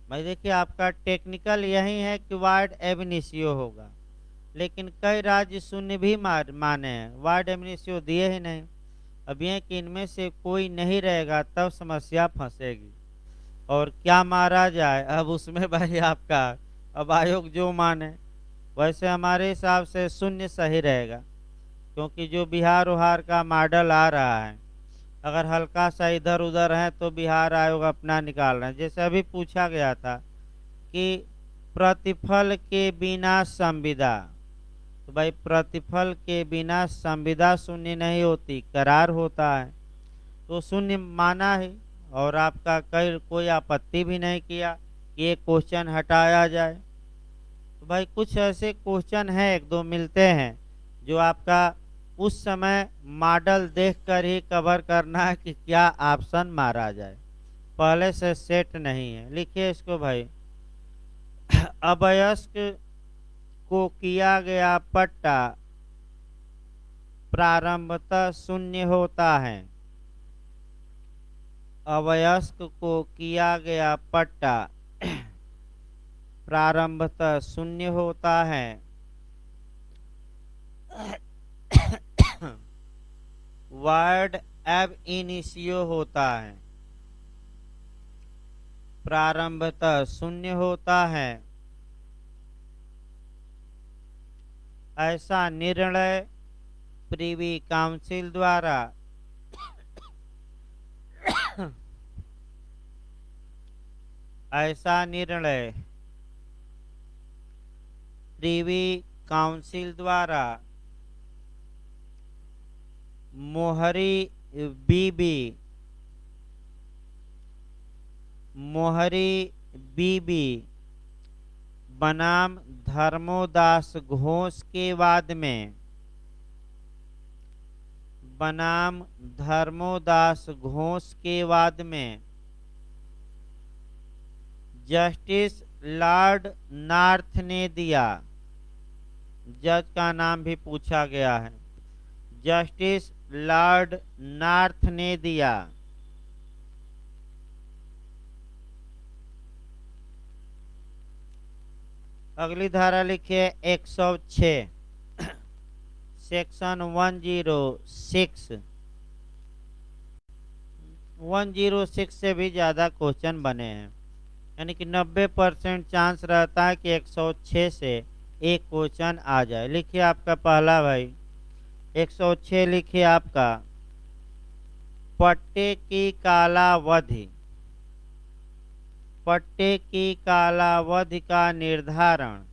Speaker 1: भाई देखिए आपका टेक्निकल यही है कि वार्ड एबनिसियो होगा, लेकिन कई राज्य शून्य भी माने हैं, वार्ड एबनिसियो दिए ही नहीं। अब ये कि इनमें से कोई नहीं रहेगा तब समस्या फंसेगी। और क्या मारा जाए अब उसमें भाई आपका, अब आयोग जो माने। वैसे हमारे हिसाब से शून्य सही रहेगा, क्योंकि जो बिहार उहार का मॉडल आ रहा है, अगर हल्का सा इधर उधर है तो बिहार आयोग अपना निकाल रहे हैं। जैसे अभी पूछा गया था कि प्रतिफल के बिना संविदा, तो भाई प्रतिफल के बिना संविदा शून्य नहीं होती, करार होता है। तो शून्य माना है, और आपका कोई आपत्ति भी नहीं किया कि ये क्वेश्चन हटाया जाए। तो भाई कुछ ऐसे क्वेश्चन हैं, एक दो मिलते हैं जो आपका उस समय मॉडल देखकर ही कवर करना है कि क्या ऑप्शन मारा जाए, पहले से सेट नहीं है। लिखिए इसको भाई। अवयस्क को किया गया पट्टा प्रारंभतः शून्य होता है। अवयस्क को किया गया पट्टा प्रारंभतः शून्य होता है। वर्ड एब इनिशियो होता है, प्रारंभतः शून्य होता है। ऐसा निर्णय प्रीवी काउंसिल द्वारा ऐसा निर्णय प्रीवी काउंसिल द्वारा मोहरी बीबी बनाम धर्मोदास घोष के वाद में, बनाम धर्मोदास घोष के वाद में जस्टिस लॉर्ड नॉर्थ ने दिया। जज का नाम भी पूछा गया है, जस्टिस लॉर्ड नॉर्थ ने दिया। अगली धारा लिखिए 106 सेक्शन 106 से भी ज़्यादा क्वेश्चन बने हैं, यानी कि 90% चांस रहता है कि 106 से एक क्वेश्चन आ जाए। लिखिए आपका पहला भाई 106 लिखिए आपका, पट्टे की कालावधि, पट्टे की कालावधि का निर्धारण।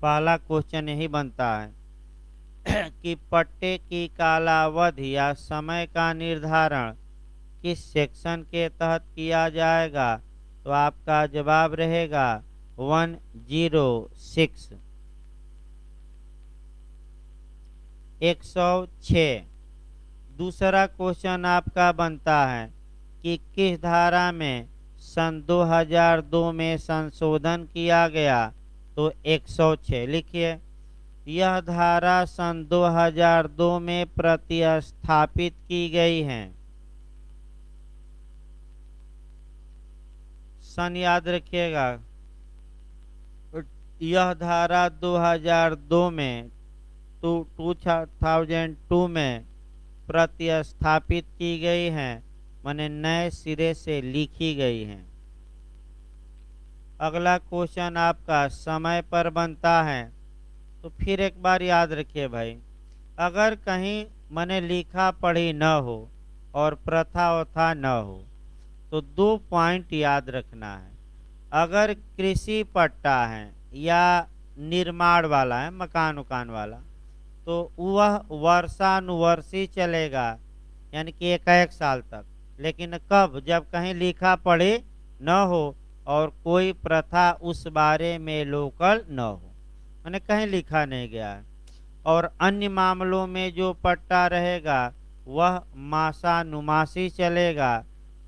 Speaker 1: पहला क्वेश्चन यही बनता है कि पट्टे की कालावधि या समय का निर्धारण किस सेक्शन के तहत किया जाएगा। तो आपका जवाब रहेगा 106। 106 दूसरा क्वेश्चन आपका बनता है कि किस धारा में सन 2002 में संशोधन किया गया। तो 106 लिखिए, यह धारा सन 2002 में प्रतिस्थापित की गई है। सन याद रखिएगा, यह धारा 2002 में 2002 में प्रतिस्थापित की गई हैं, माने नए सिरे से लिखी गई हैं। अगला क्वेश्चन आपका समय पर बनता है। तो फिर एक बार याद रखिए भाई, अगर कहीं माने लिखा पढ़ी न हो और प्रथा वथा न हो तो 2 पॉइंट याद रखना है। अगर कृषि पट्टा है या निर्माण वाला है, मकान उकान वाला, तो वह वर्षानुवर्षी चलेगा, यानी कि 1 साल तक। लेकिन कब? जब कहीं लिखा पढ़ी न हो और कोई प्रथा उस बारे में लोकल न हो, मैंने कहीं लिखा नहीं गया है। और अन्य मामलों में जो पट्टा रहेगा वह मासानुमासी चलेगा।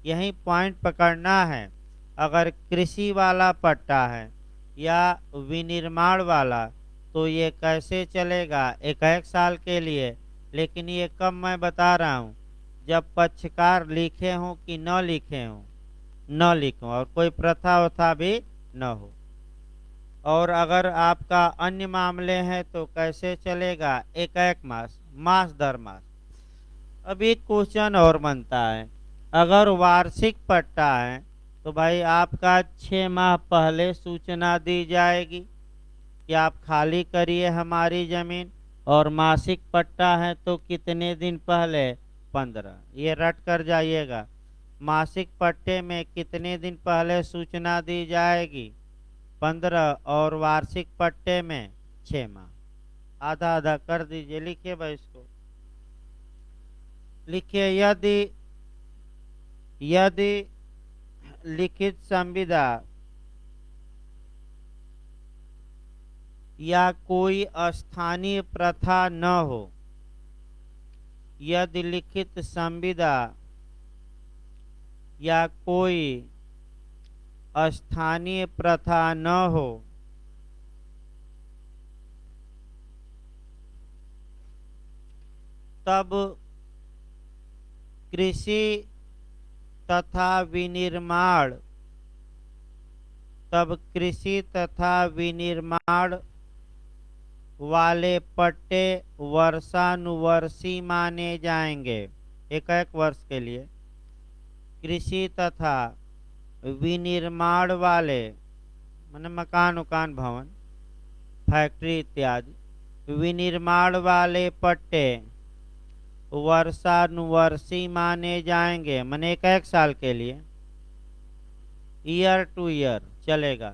Speaker 1: यही पॉइंट पकड़ना है। अगर कृषि वाला पट्टा है या विनिर्माण वाला तो ये कैसे चलेगा? 1 साल के लिए। लेकिन ये कब मैं बता रहा हूँ, जब पक्षकार लिखे हों कि न लिखे हों, न लिखो और कोई प्रथा वथा भी न हो। और अगर आपका अन्य मामले हैं तो कैसे चलेगा? एक मास, मास दर मास। अब एक क्वेश्चन और बनता है, अगर वार्षिक पट्टा है तो भाई आपका 6 माह पहले सूचना दी जाएगी कि आप खाली करिए हमारी जमीन। और मासिक पट्टा है तो कितने दिन पहले? 15। ये रट कर जाइएगा, मासिक पट्टे में कितने दिन पहले सूचना दी जाएगी? 15। और वार्षिक पट्टे में 6 माह। आधा आधा कर दीजिए, लिखिए भाई इसको, लिखिए। यदि यदि लिखित संविदा या कोई स्थानीय प्रथा न हो, यदि लिखित संविदा या कोई स्थानीय प्रथा न हो तब कृषि तथा विनिर्माण वाले पट्टे वर्षानुवर्षी माने जाएंगे। 1 वर्ष के लिए कृषि तथा विनिर्माण वाले माने मकान उकान, भवन, फैक्ट्री इत्यादि, विनिर्माण वाले पट्टे वर्षानुवर्षी माने जाएंगे, माने 1 साल के लिए, ईयर टू ईयर चलेगा,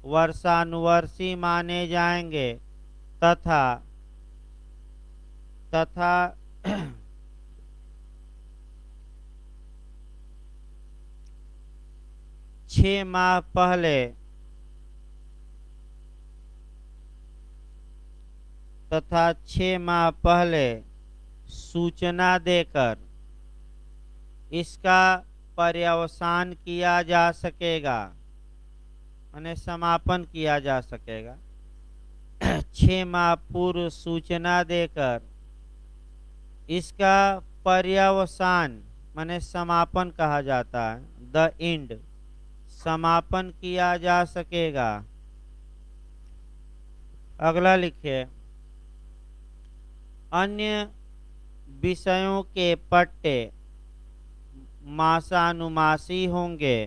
Speaker 1: वर्षानुवर्षी माने जाएंगे। तथा 6 माह पहले सूचना देकर इसका पर्यवसान किया जा सकेगा, माने समापन किया जा सकेगा। 6 माह पूर्व सूचना देकर इसका पर्यवसान माने समापन कहा जाता है, द एंड, समापन किया जा सकेगा। अगला लिखिए, अन्य विषयों के पट्टे मासानुमासी होंगे,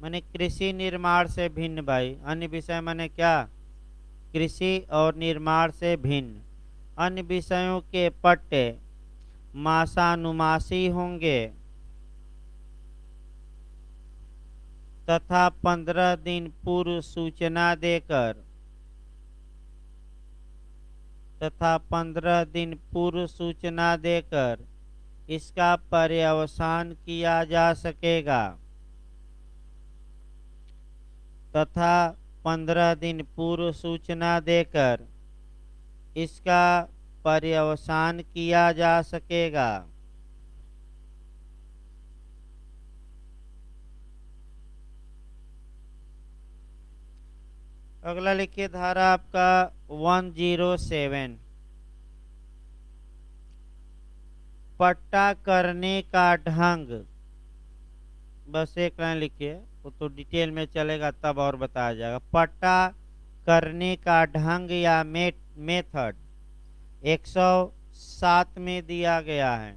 Speaker 1: माने कृषि निर्माण से भिन्न। भाई अन्य विषय माने क्या? कृषि और निर्माण से भिन्न। अन्य विषयों के पट्टे मासानुमासी होंगे तथा 15 दिन पूर्व सूचना देकर इसका पर्यवसान किया जा सकेगा। तथा 15 दिन पूर्व सूचना देकर इसका पर्यवसान किया जा सकेगा। अगला लिखिए धारा आपका 107, पट्टा करने का ढंग। बस एक लाइन लिखिए, वो तो डिटेल में चलेगा तब और बताया जाएगा। पट्टा करने का ढंग या मेथड 107 में दिया गया है।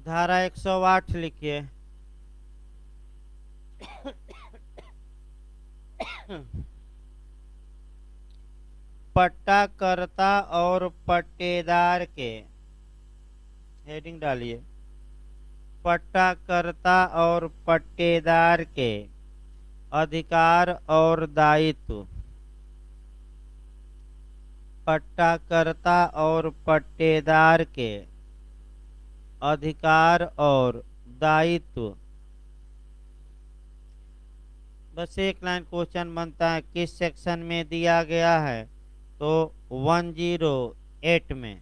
Speaker 1: धारा 108 लिखिए। पट्टाकर्ता और पट्टेदार के, हेडिंग डालिए, पट्टाकर्ता और पट्टेदार के अधिकार और दायित्व। पट्टाकर्ता और पट्टेदार के अधिकार और दायित्व। बस एक लाइन क्वेश्चन बनता है, किस सेक्शन में दिया गया है, तो 108 में।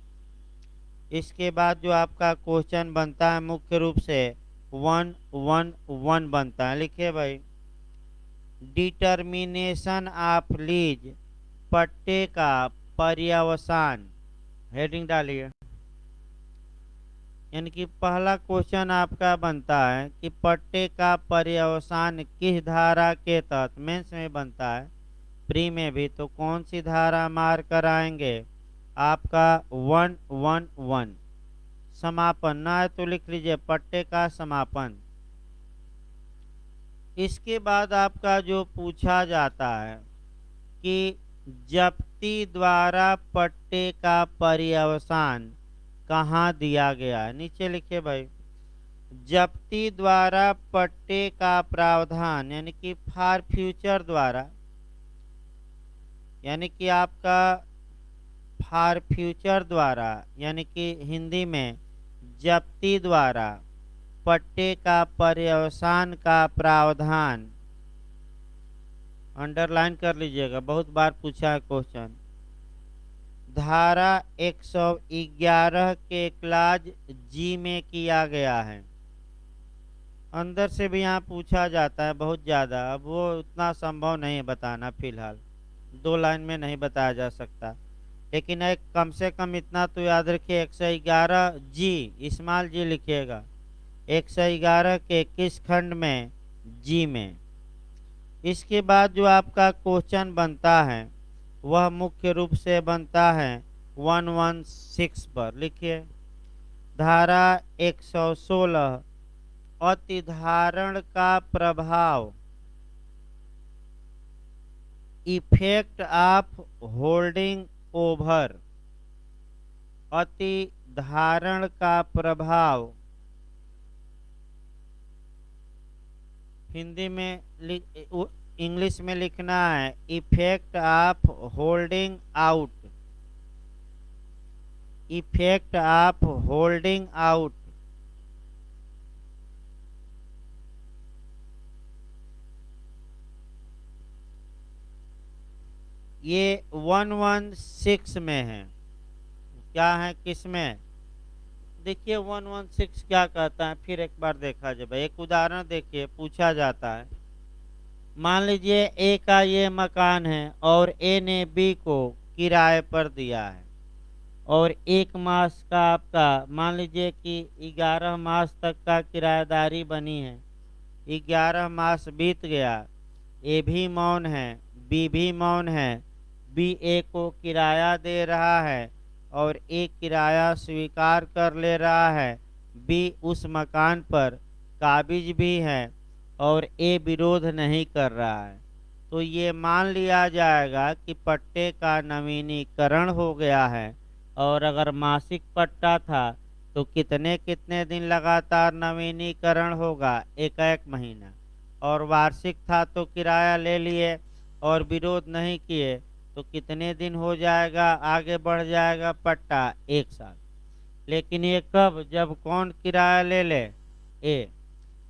Speaker 1: इसके बाद जो आपका क्वेश्चन बनता है मुख्य रूप से 111 बनता है। लिखिए भाई, डिटर्मिनेशन ऑफ लीज, पट्टे का पर्यवसान। हेडिंग डालिए। यानी कि पहला क्वेश्चन आपका बनता है कि पट्टे का पर्यवसान किस धारा के तहत, मेंस में बनता है, प्री में भी, तो कौन सी धारा मार कराएंगे, आपका 111। समापन ना है तो लिख लीजिए पट्टे का समापन। इसके बाद आपका जो पूछा जाता है कि जब्ती द्वारा पट्टे का पर्यवसान कहाँ दिया गया है, नीचे लिखिए भाई, जब्ती द्वारा पट्टे का प्रावधान, यानी कि फॉर फ्यूचर द्वारा, यानी कि आपका फॉर फ्यूचर द्वारा, यानी कि हिंदी में जब्ती द्वारा पट्टे का पर्यवसान का प्रावधान, अंडरलाइन कर लीजिएगा, बहुत बार पूछा है क्वेश्चन, धारा 111 के क्लाज जी में किया गया है। अंदर से भी यहाँ पूछा जाता है बहुत ज़्यादा, अब वो उतना संभव नहीं है बताना, फिलहाल 2 लाइन में नहीं बताया जा सकता, लेकिन एक कम से कम इतना तो याद रखिए, 111 जी, स्मॉल जी लिखिएगा, 111 के किस खंड में, जी में। इसके बाद जो आपका क्वेश्चन बनता है वह मुख्य रूप से बनता है 116 पर। लिखिए, धारा 116 अतिधारण का प्रभाव, इफेक्ट ऑफ होल्डिंग ओवर। अतिधारण का प्रभाव हिंदी में इंग्लिश में लिखना है effect of holding out, effect of holding out. ये 116 में है। क्या है, किस में, देखिए 116 क्या कहता है, फिर एक बार देखा जाए। एक उदाहरण देखिए, पूछा जाता है, मान लीजिए ए का ये मकान है और ए ने बी को किराए पर दिया है, और 1 मास का आपका, मान लीजिए कि 11 मास तक का किराएदारी बनी है, 11 मास बीत गया, ए भी मौन है, बी भी मौन है, बी ए को किराया दे रहा है और ए किराया स्वीकार कर ले रहा है, बी उस मकान पर काबिज भी है और ए विरोध नहीं कर रहा है, तो ये मान लिया जाएगा कि पट्टे का नवीनीकरण हो गया है। और अगर मासिक पट्टा था तो कितने कितने दिन लगातार नवीनीकरण होगा, 1 महीना, और वार्षिक था तो किराया ले लिए और विरोध नहीं किए तो कितने दिन हो जाएगा, आगे बढ़ जाएगा पट्टा, 1 साल। लेकिन ये कब, जब कौन किराया ले ले, ए,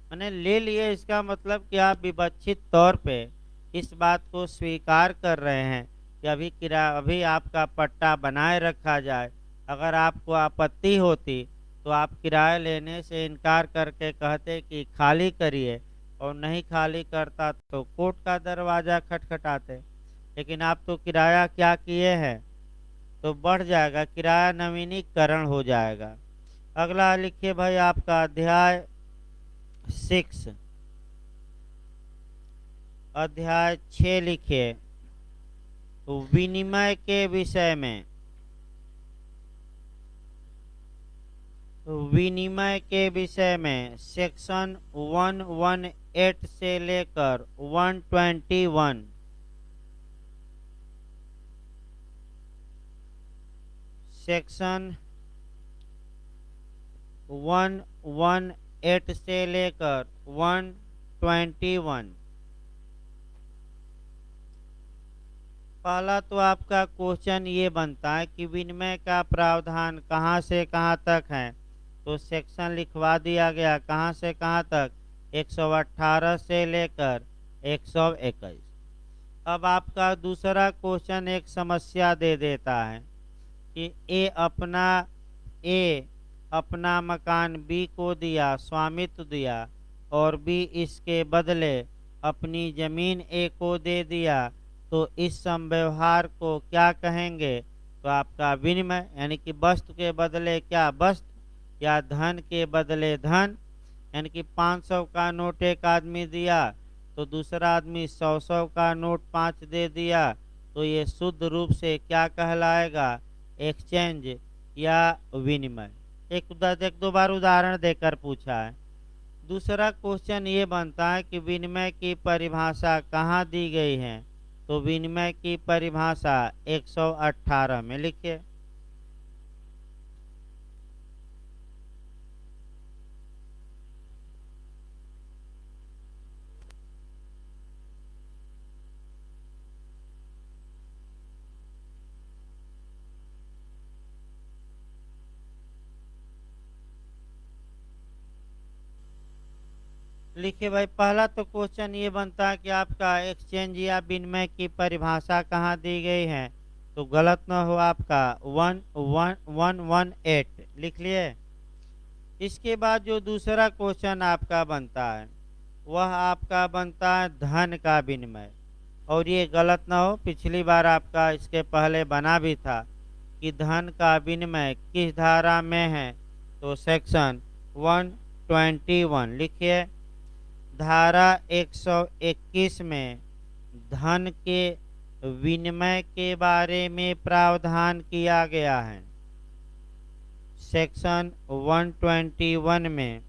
Speaker 1: मैंने ले लिए, इसका मतलब कि आप विवक्षित तौर पे इस बात को स्वीकार कर रहे हैं कि अभी आपका पट्टा बनाए रखा जाए। अगर आपको आपत्ति होती तो आप किराया लेने से इनकार करके कहते कि खाली करिए, और नहीं खाली करता तो कोर्ट का दरवाज़ा खटखटाते। लेकिन आप तो किराया क्या किए हैं, तो बढ़ जाएगा, किराया नवीनीकरण हो जाएगा। अगला लिखिए भाई, आपका अध्याय 6, अध्याय 6 लिखिए विनिमय के विषय में। विनिमय के विषय में सेक्शन 118 से लेकर 121। सेक्शन 118 से लेकर 121। पहला तो आपका क्वेश्चन ये बनता है कि विनिमय का प्रावधान कहाँ से कहाँ तक है। तो सेक्शन लिखवा दिया गया कहाँ से कहाँ तक, 118 से लेकर 121। अब आपका दूसरा क्वेश्चन एक समस्या दे देता है कि ए अपना मकान बी को दिया, स्वामित्व दिया, और बी इसके बदले अपनी जमीन ए को दे दिया, तो इस समव्यवहार को क्या कहेंगे। तो आपका विनिमय यानी कि वस्तु के बदले क्या वस्तु या धन के बदले धन, यानी कि 500 का नोट एक आदमी दिया तो दूसरा आदमी 100 का नोट 5 दे दिया, तो ये शुद्ध रूप से क्या कहलाएगा, एक्सचेंज या विनिमय। एक दो बार उदाहरण देकर पूछा है। दूसरा क्वेश्चन ये बनता है कि विनिमय की परिभाषा कहाँ दी गई है। तो विनिमय की परिभाषा 118 में लिखिए। लिखिए भाई, पहला तो क्वेश्चन ये बनता है कि आपका एक्सचेंज या विनिमय की परिभाषा कहाँ दी गई है। तो गलत न हो, आपका 11118 लिख लिए। इसके बाद जो दूसरा क्वेश्चन आपका बनता है वह आपका बनता है धन का विनिमय, और ये गलत न हो, पिछली बार आपका इसके पहले बना भी था कि धन का विनिमय किस धारा में है। तो सेक्शन 121 लिखिए। धारा 121 में धन के विनिमय के बारे में प्रावधान किया गया है। सेक्शन 121 में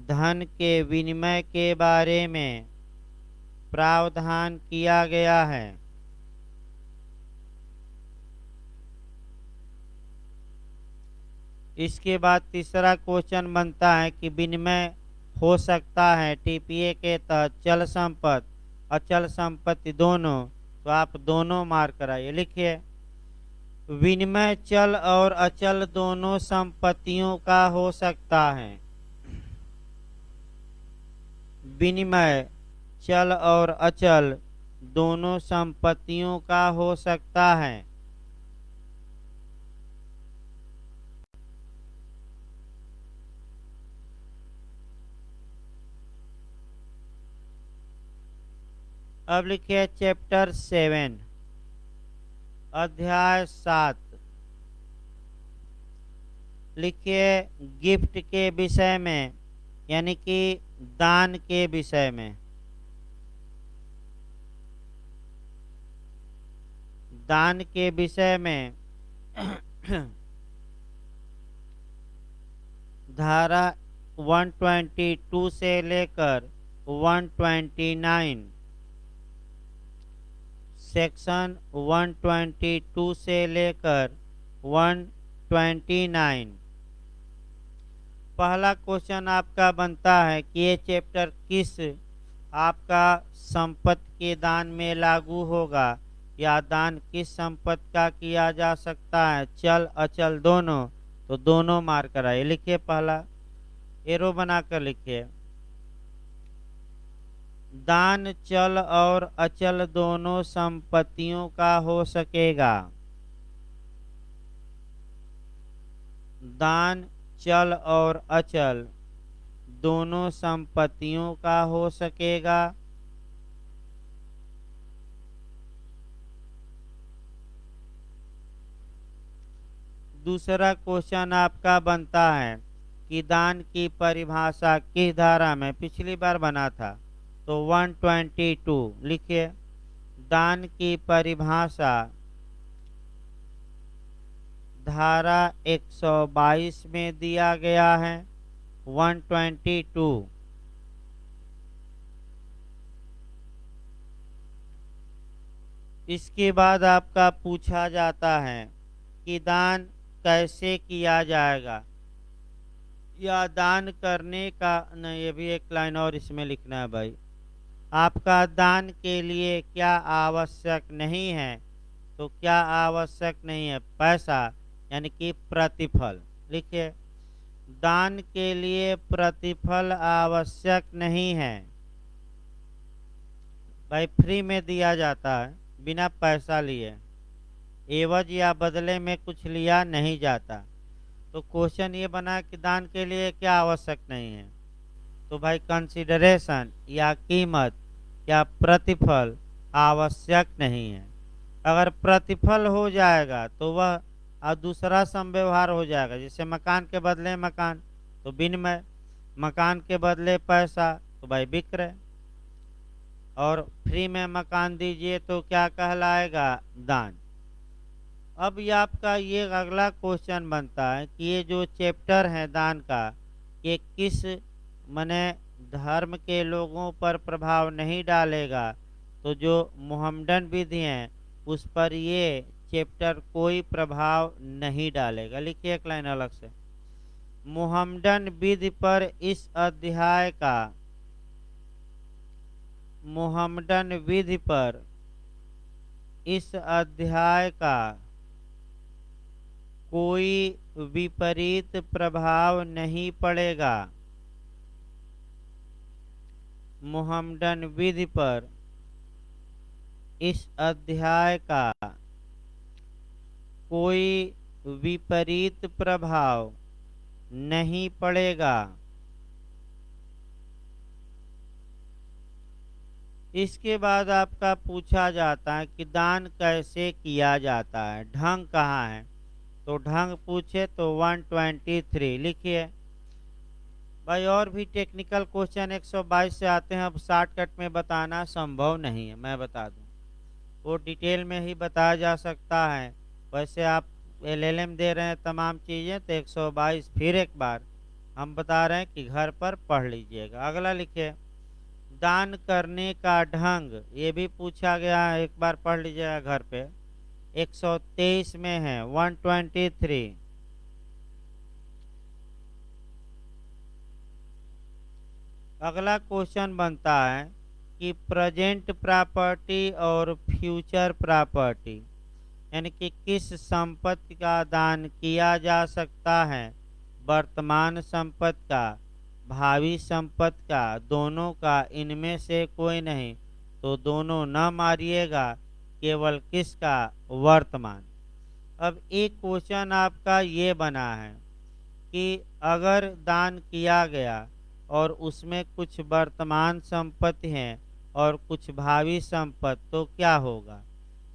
Speaker 1: धन के विनिमय के बारे में प्रावधान किया गया है। इसके बाद तीसरा क्वेश्चन बनता है कि विनिमय हो सकता है टीपीए के तहत चल संपत्ति अचल संपत्ति दोनों। तो आप दोनों मार्क कराइए। लिखिए विनिमय चल और अचल दोनों संपत्तियों का हो सकता है। विनिमय चल और अचल दोनों संपत्तियों का हो सकता है। अब लिखिए चैप्टर 7 अध्याय 7। लिखिए गिफ्ट के विषय में, यानी कि दान के विषय में। दान के विषय में धारा 122 से लेकर 129। सेक्शन 122 से लेकर 129। पहला क्वेश्चन आपका बनता है कि ये चैप्टर किस आपका संपत्ति के दान में लागू होगा, या दान किस संपत्ति का किया जा सकता है, चल अचल दोनों। तो दोनों मार्क कराइए। लिखिए पहला एरो बनाकर लिखिए। दान चल और अचल दोनों संपत्तियों का हो सकेगा। दान चल और अचल दोनों संपत्तियों का हो सकेगा। दूसरा क्वेश्चन आपका बनता है कि दान की परिभाषा किस धारा में, पिछली बार बना था तो 122 लिखिए। दान की परिभाषा धारा 122 में दिया गया है 122। इसके बाद आपका पूछा जाता है कि दान कैसे किया जाएगा, या दान करने का नहीं, ये भी एक लाइन और इसमें लिखना है भाई। आपका दान के लिए क्या आवश्यक नहीं है, तो क्या आवश्यक नहीं है, पैसा यानी कि प्रतिफल। लिखिए, दान के लिए प्रतिफल आवश्यक नहीं है। भाई फ्री में दिया जाता है, बिना पैसा लिए, एवज या बदले में कुछ लिया नहीं जाता। तो क्वेश्चन ये बना कि दान के लिए क्या आवश्यक नहीं है, तो भाई कंसिडरेशन या कीमत या प्रतिफल आवश्यक नहीं है। अगर प्रतिफल हो जाएगा तो वह दूसरा संव्यवहार हो जाएगा, जैसे मकान के बदले मकान तो विनिमय, मकान के बदले पैसा तो भाई विक्रय, और फ्री में मकान दीजिए तो क्या कहलाएगा, दान। अब ये आपका ये अगला क्वेश्चन बनता है कि ये जो चैप्टर है दान का, ये किस मने धर्म के लोगों पर प्रभाव नहीं डालेगा, तो जो मोहम्मडन विधि हैं उस पर ये चैप्टर कोई प्रभाव नहीं डालेगा। लिखिए एक लाइन अलग से, मोहम्मडन विधि पर इस अध्याय का, मोहम्मडन विधि पर इस अध्याय का कोई विपरीत प्रभाव नहीं पड़ेगा। मोहम्मडन विधि पर इस अध्याय का कोई विपरीत प्रभाव नहीं पड़ेगा। इसके बाद आपका पूछा जाता है कि दान कैसे किया जाता है, ढंग कहाँ है, तो ढंग पूछे तो 123 लिखिए। भाई और भी टेक्निकल क्वेश्चन 122 से आते हैं, अब शॉर्टकट में बताना संभव नहीं है, मैं बता दूं वो डिटेल में ही बताया जा सकता है। वैसे आप एलएलएम दे रहे हैं तमाम चीज़ें, तो 122 फिर एक बार हम बता रहे हैं कि घर पर पढ़ लीजिएगा। अगला लिखिए, दान करने का ढंग, ये भी पूछा गया है, एक बार पढ़ लीजिएगा घर पे, 123 में है 123। अगला क्वेश्चन बनता है कि प्रेजेंट प्रॉपर्टी और फ्यूचर प्रॉपर्टी, यानी कि किस संपत्ति का दान किया जा सकता है, वर्तमान संपत्ति का, भावी संपत्ति का, दोनों का, इनमें से कोई नहीं, तो दोनों न मारिएगा, केवल किसका, वर्तमान। अब एक क्वेश्चन आपका ये बना है कि अगर दान किया गया और उसमें कुछ वर्तमान संपत्ति है और कुछ भावी संपत्ति, तो क्या होगा।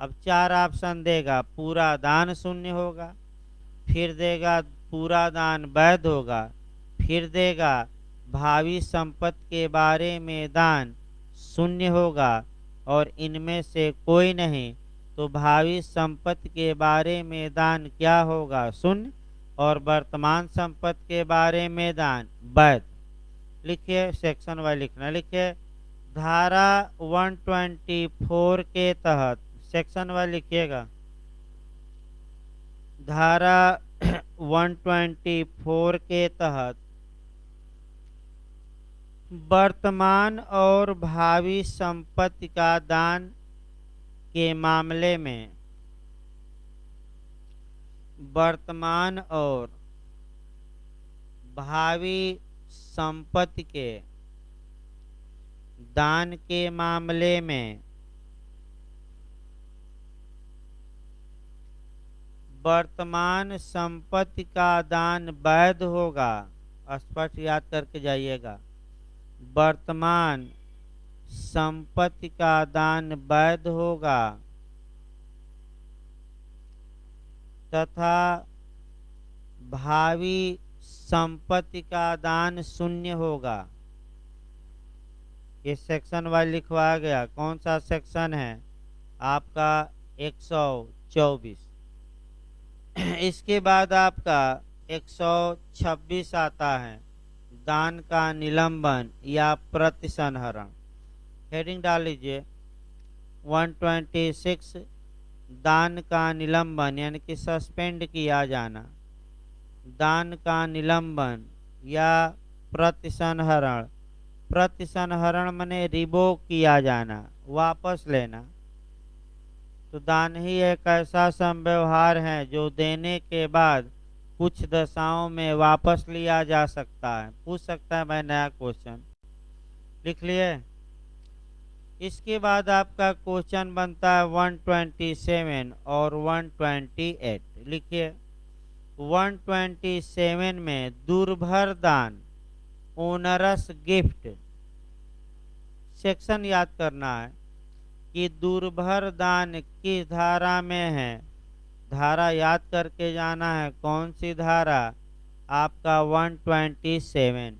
Speaker 1: अब चार ऑप्शन देगा, पूरा दान शून्य होगा, फिर देगा पूरा दान वैध होगा, फिर देगा भावी संपत्ति के बारे में दान शून्य होगा, और इनमें से कोई नहीं, तो भावी संपत्ति के बारे में दान क्या होगा, शून्य, और वर्तमान संपत्ति के बारे में दान वैध। लिखिए, सेक्शन वाइज लिखना। लिखिए, धारा 124 के तहत, सेक्शन वाइज लिखिएगा, धारा 124 के तहत वर्तमान और भावी संपत्ति का दान के मामले में, वर्तमान और भावी संपत्ति के दान के मामले में वर्तमान संपत्ति का दान वैध होगा। स्पष्ट याद करके जाइएगा, वर्तमान संपत्ति का दान वैध होगा तथा भावी संपत्ति का दान शून्य होगा। ये सेक्शन वाइज लिखवाया गया। कौन सा सेक्शन है आपका 124। इसके बाद आपका 126 आता है, दान का निलंबन या प्रतिसंहरण। हेडिंग डाल लीजिए 126, दान का निलंबन यानी कि सस्पेंड किया जाना। दान का निलंबन या प्रतिसंहरण। प्रतिसंहरण माने रिवोक किया जाना, वापस लेना। तो दान ही एक ऐसा संव्यवहार है जो देने के बाद कुछ दशाओं में वापस लिया जा सकता है। पूछ सकता है भाई नया क्वेश्चन, लिख लिए। इसके बाद आपका क्वेश्चन बनता है 127 और 128। लिखिए 127 में दुर्भर दान, ओनरस गिफ्ट। सेक्शन याद करना है कि दुर्भर दान किस धारा में है। धारा याद करके जाना है। कौन सी धारा आपका 127।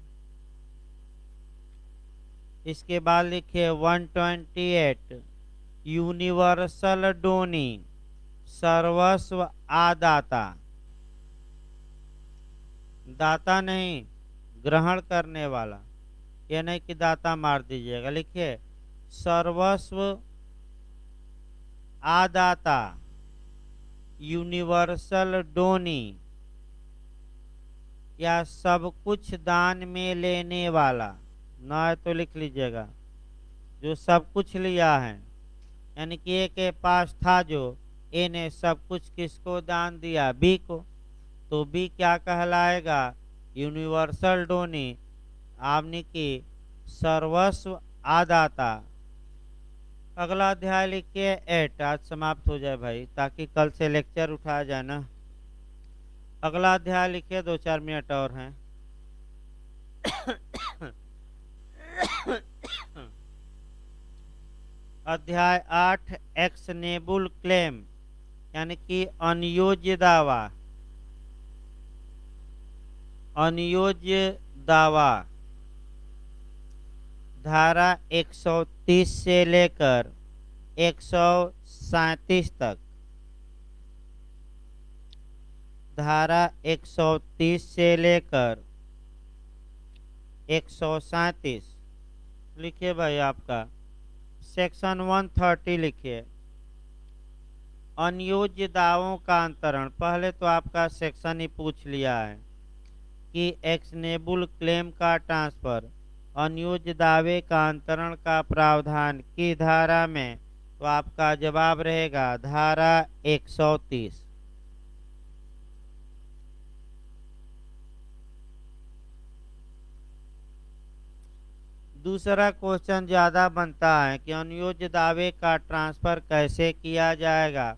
Speaker 1: इसके बाद लिखिए 128, यूनिवर्सल डोनी, सर्वस्व आदाता। दाता नहीं, ग्रहण करने वाला। ये नहीं कि दाता मार दीजिएगा। लिखिए सर्वस्व आदाता, यूनिवर्सल डोनी या सब कुछ दान में लेने वाला। ना है तो लिख लीजिएगा जो सब कुछ लिया है, यानी कि ए के पास था जो, ए ने सब कुछ किसको दान दिया, बी को। तो बी क्या कहलाएगा, यूनिवर्सल डोनी, यानी कि सर्वस्व आदाता। अगला अध्याय लिखिए 8। आज समाप्त हो जाए भाई, ताकि कल से लेक्चर उठाया जाए ना। अगला अध्याय लिखिए, 2-4 मिनट और हैं। अध्याय 8, एक्शनेबल क्लेम यानी कि अनियोज्य दावा। अनियोज्य दावा धारा 130 से लेकर 137 तक। धारा 130 से लेकर 137 लिखिए भाई। आपका सेक्शन 130 लिखिए, अनियोज्य दावों का अंतरण। पहले तो आपका सेक्शन ही पूछ लिया है कि एक्शनेबल क्लेम का ट्रांसफर, अनियोज्य दावे का अंतरण का प्रावधान की धारा में। तो आपका जवाब रहेगा धारा 130। दूसरा क्वेश्चन ज्यादा बनता है कि अनियोज्य दावे का ट्रांसफर कैसे किया जाएगा।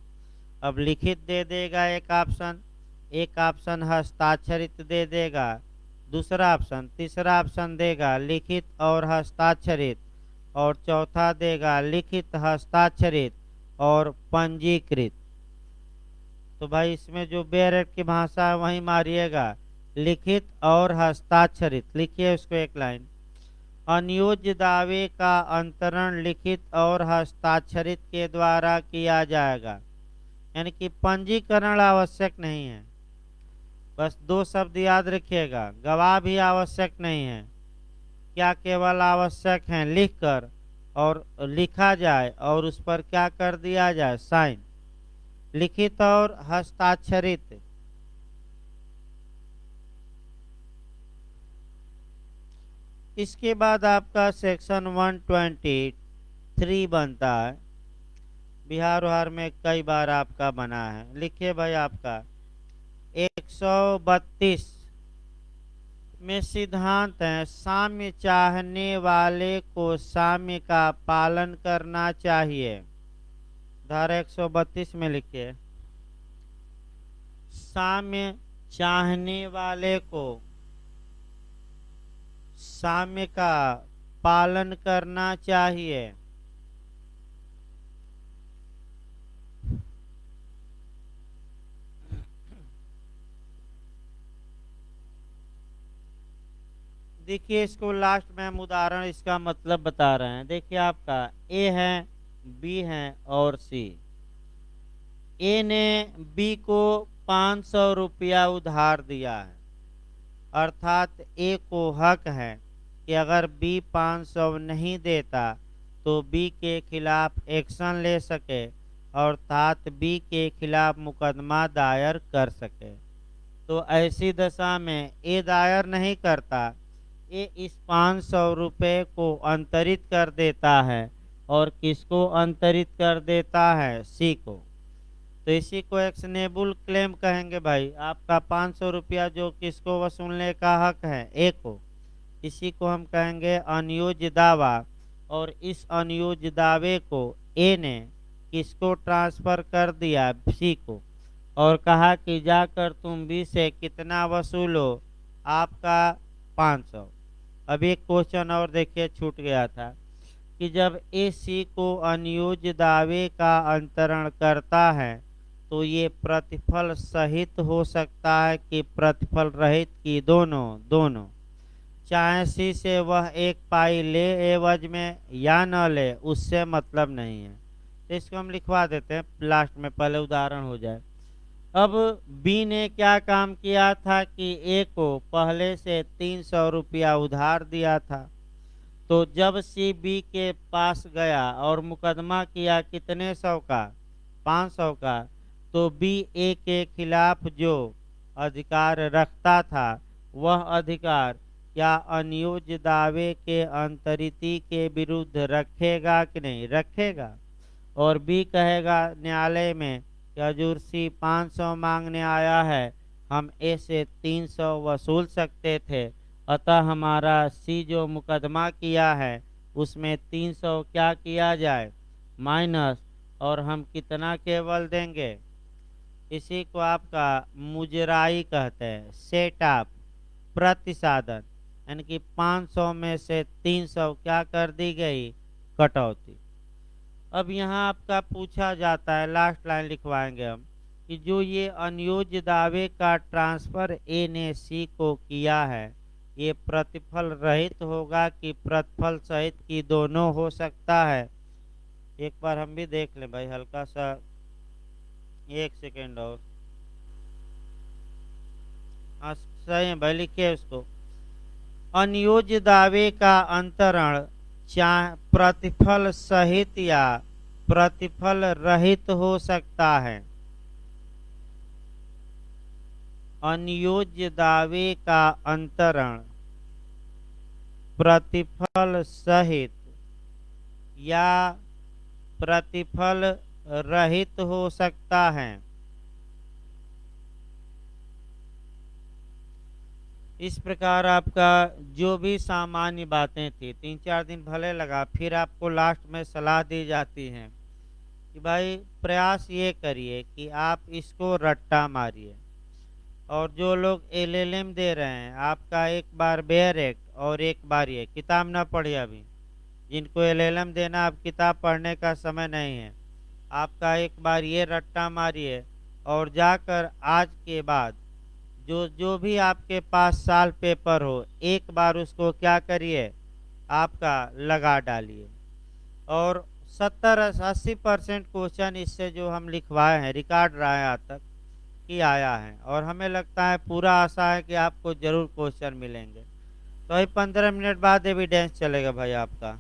Speaker 1: अब लिखित दे देगा एक ऑप्शन, एक ऑप्शन हस्ताक्षरित दे देगा दूसरा ऑप्शन, तीसरा ऑप्शन देगा लिखित और हस्ताक्षरित, और चौथा देगा लिखित हस्ताक्षरित और पंजीकृत। तो भाई इसमें जो बेरेट की भाषा है वही मारिएगा, लिखित और हस्ताक्षरित। लिखिए उसको एक लाइन, अनियोज्य दावे का अंतरण लिखित और हस्ताक्षरित के द्वारा किया जाएगा। यानी कि पंजीकरण आवश्यक नहीं है। बस 2 शब्द याद रखिएगा, गवाह भी आवश्यक नहीं है। क्या केवल आवश्यक है लिखकर और लिखा जाए और उस पर क्या कर दिया जाए, साइन। लिखित और हस्ताक्षरित। इसके बाद आपका सेक्शन 123 बनता है। बिहार उहार में कई बार आपका बना है। लिखिए भाई आपका 132 में सिद्धांत है, साम्य चाहने वाले को साम्य का पालन करना चाहिए। धारा 132 में लिखिए, साम्य चाहने वाले को साम्य का पालन करना चाहिए। देखिए इसको लास्ट में हम उदाहरण इसका मतलब बता रहे हैं। देखिए आपका ए है, बी है और सी। ए ने बी को 500 रुपया उधार दिया है, अर्थात ए को हक है कि अगर बी 500 नहीं देता तो बी के खिलाफ एक्शन ले सके, अर्थात बी के खिलाफ मुकदमा दायर कर सके। तो ऐसी दशा में ए दायर नहीं करता, ए इस 500 रुपये को अंतरित कर देता है। और किसको अंतरित कर देता है? सी को। तो इसी को एक्शनेबल क्लेम कहेंगे भाई। आपका 500 रुपया जो किसको वसूलने का हक है? ए को। इसी को हम कहेंगे अनियोज्य दावा। और इस अनियोज्य दावे को ए ने किसको ट्रांसफर कर दिया? सी को। और कहा कि जाकर तुम बी से कितना वसूलो? आपका 500। अब एक क्वेश्चन और देखिए छूट गया था कि जब ए सी को अनियोज्य दावे का अंतरण करता है तो ये प्रतिफल सहित हो सकता है कि प्रतिफल रहित की? दोनों। चाहे सी से वह 1 पाई ले एवज में या न ले, उससे मतलब नहीं है। तो इसको हम लिखवा देते हैं लास्ट में, पहले उदाहरण हो जाए। अब बी ने क्या काम किया था कि ए को पहले से 300 रुपया उधार दिया था। तो जब सी बी के पास गया और मुकदमा किया कितने सौ का? 500 का। तो बी ए के खिलाफ जो अधिकार रखता था वह अधिकार क्या अनियोज्य दावे के अंतरिती के विरुद्ध रखेगा कि नहीं? रखेगा। और बी कहेगा न्यायालय में कि हजूर सी 500 मांगने आया है, हम ए से 300 वसूल सकते थे, अतः हमारा सी जो मुकदमा किया है उसमें 300 क्या किया जाए? माइनस। और हम कितना केवल देंगे? इसी को आपका मुजराई कहते हैं, सेट ऑफ प्रतिसाधन। यानी कि 500 में से 300 क्या कर दी गई? कटौती। अब यहाँ आपका पूछा जाता है, लास्ट लाइन लिखवाएंगे हम, कि जो ये अनियोज्य दावे का ट्रांसफर ए ने सी को किया है ये प्रतिफल रहित होगा कि प्रतिफल सहित की? दोनों हो सकता है। एक बार हम भी देख लें भाई, हल्का सा 1 सेकेंड और। हाँ सही है भाई, लिखिए उसको। अनियोज्य दावे का अंतरण चाहे प्रतिफल सहित या प्रतिफल रहित हो सकता है। अनियोज्य दावे का अंतरण प्रतिफल सहित या प्रतिफल रहित हो सकता है। इस प्रकार आपका जो भी सामान्य बातें थी, 3-4 दिन भले लगा, फिर आपको लास्ट में सलाह दी जाती है कि भाई प्रयास ये करिए कि आप इसको रट्टा मारिए। और जो लोग एलएलएम दे रहे हैं, आपका एक बार बेयर एक्ट और एक बार ये किताब ना पढ़िए। अभी जिनको एलएलएम देना, अब किताब पढ़ने का समय नहीं है। आपका एक बार ये रट्टा मारिए और जाकर आज के बाद जो भी आपके पास साल पेपर हो, एक बार उसको क्या करिए? आपका लगा डालिए। और 70-80% क्वेश्चन इससे जो हम लिखवाए हैं, रिकॉर्ड रहा है आज तक कि आया है। और हमें लगता है, पूरा आशा है कि आपको जरूर क्वेश्चन मिलेंगे। तो अभी 15 मिनट बाद एविडेंस चलेगा भाई आपका।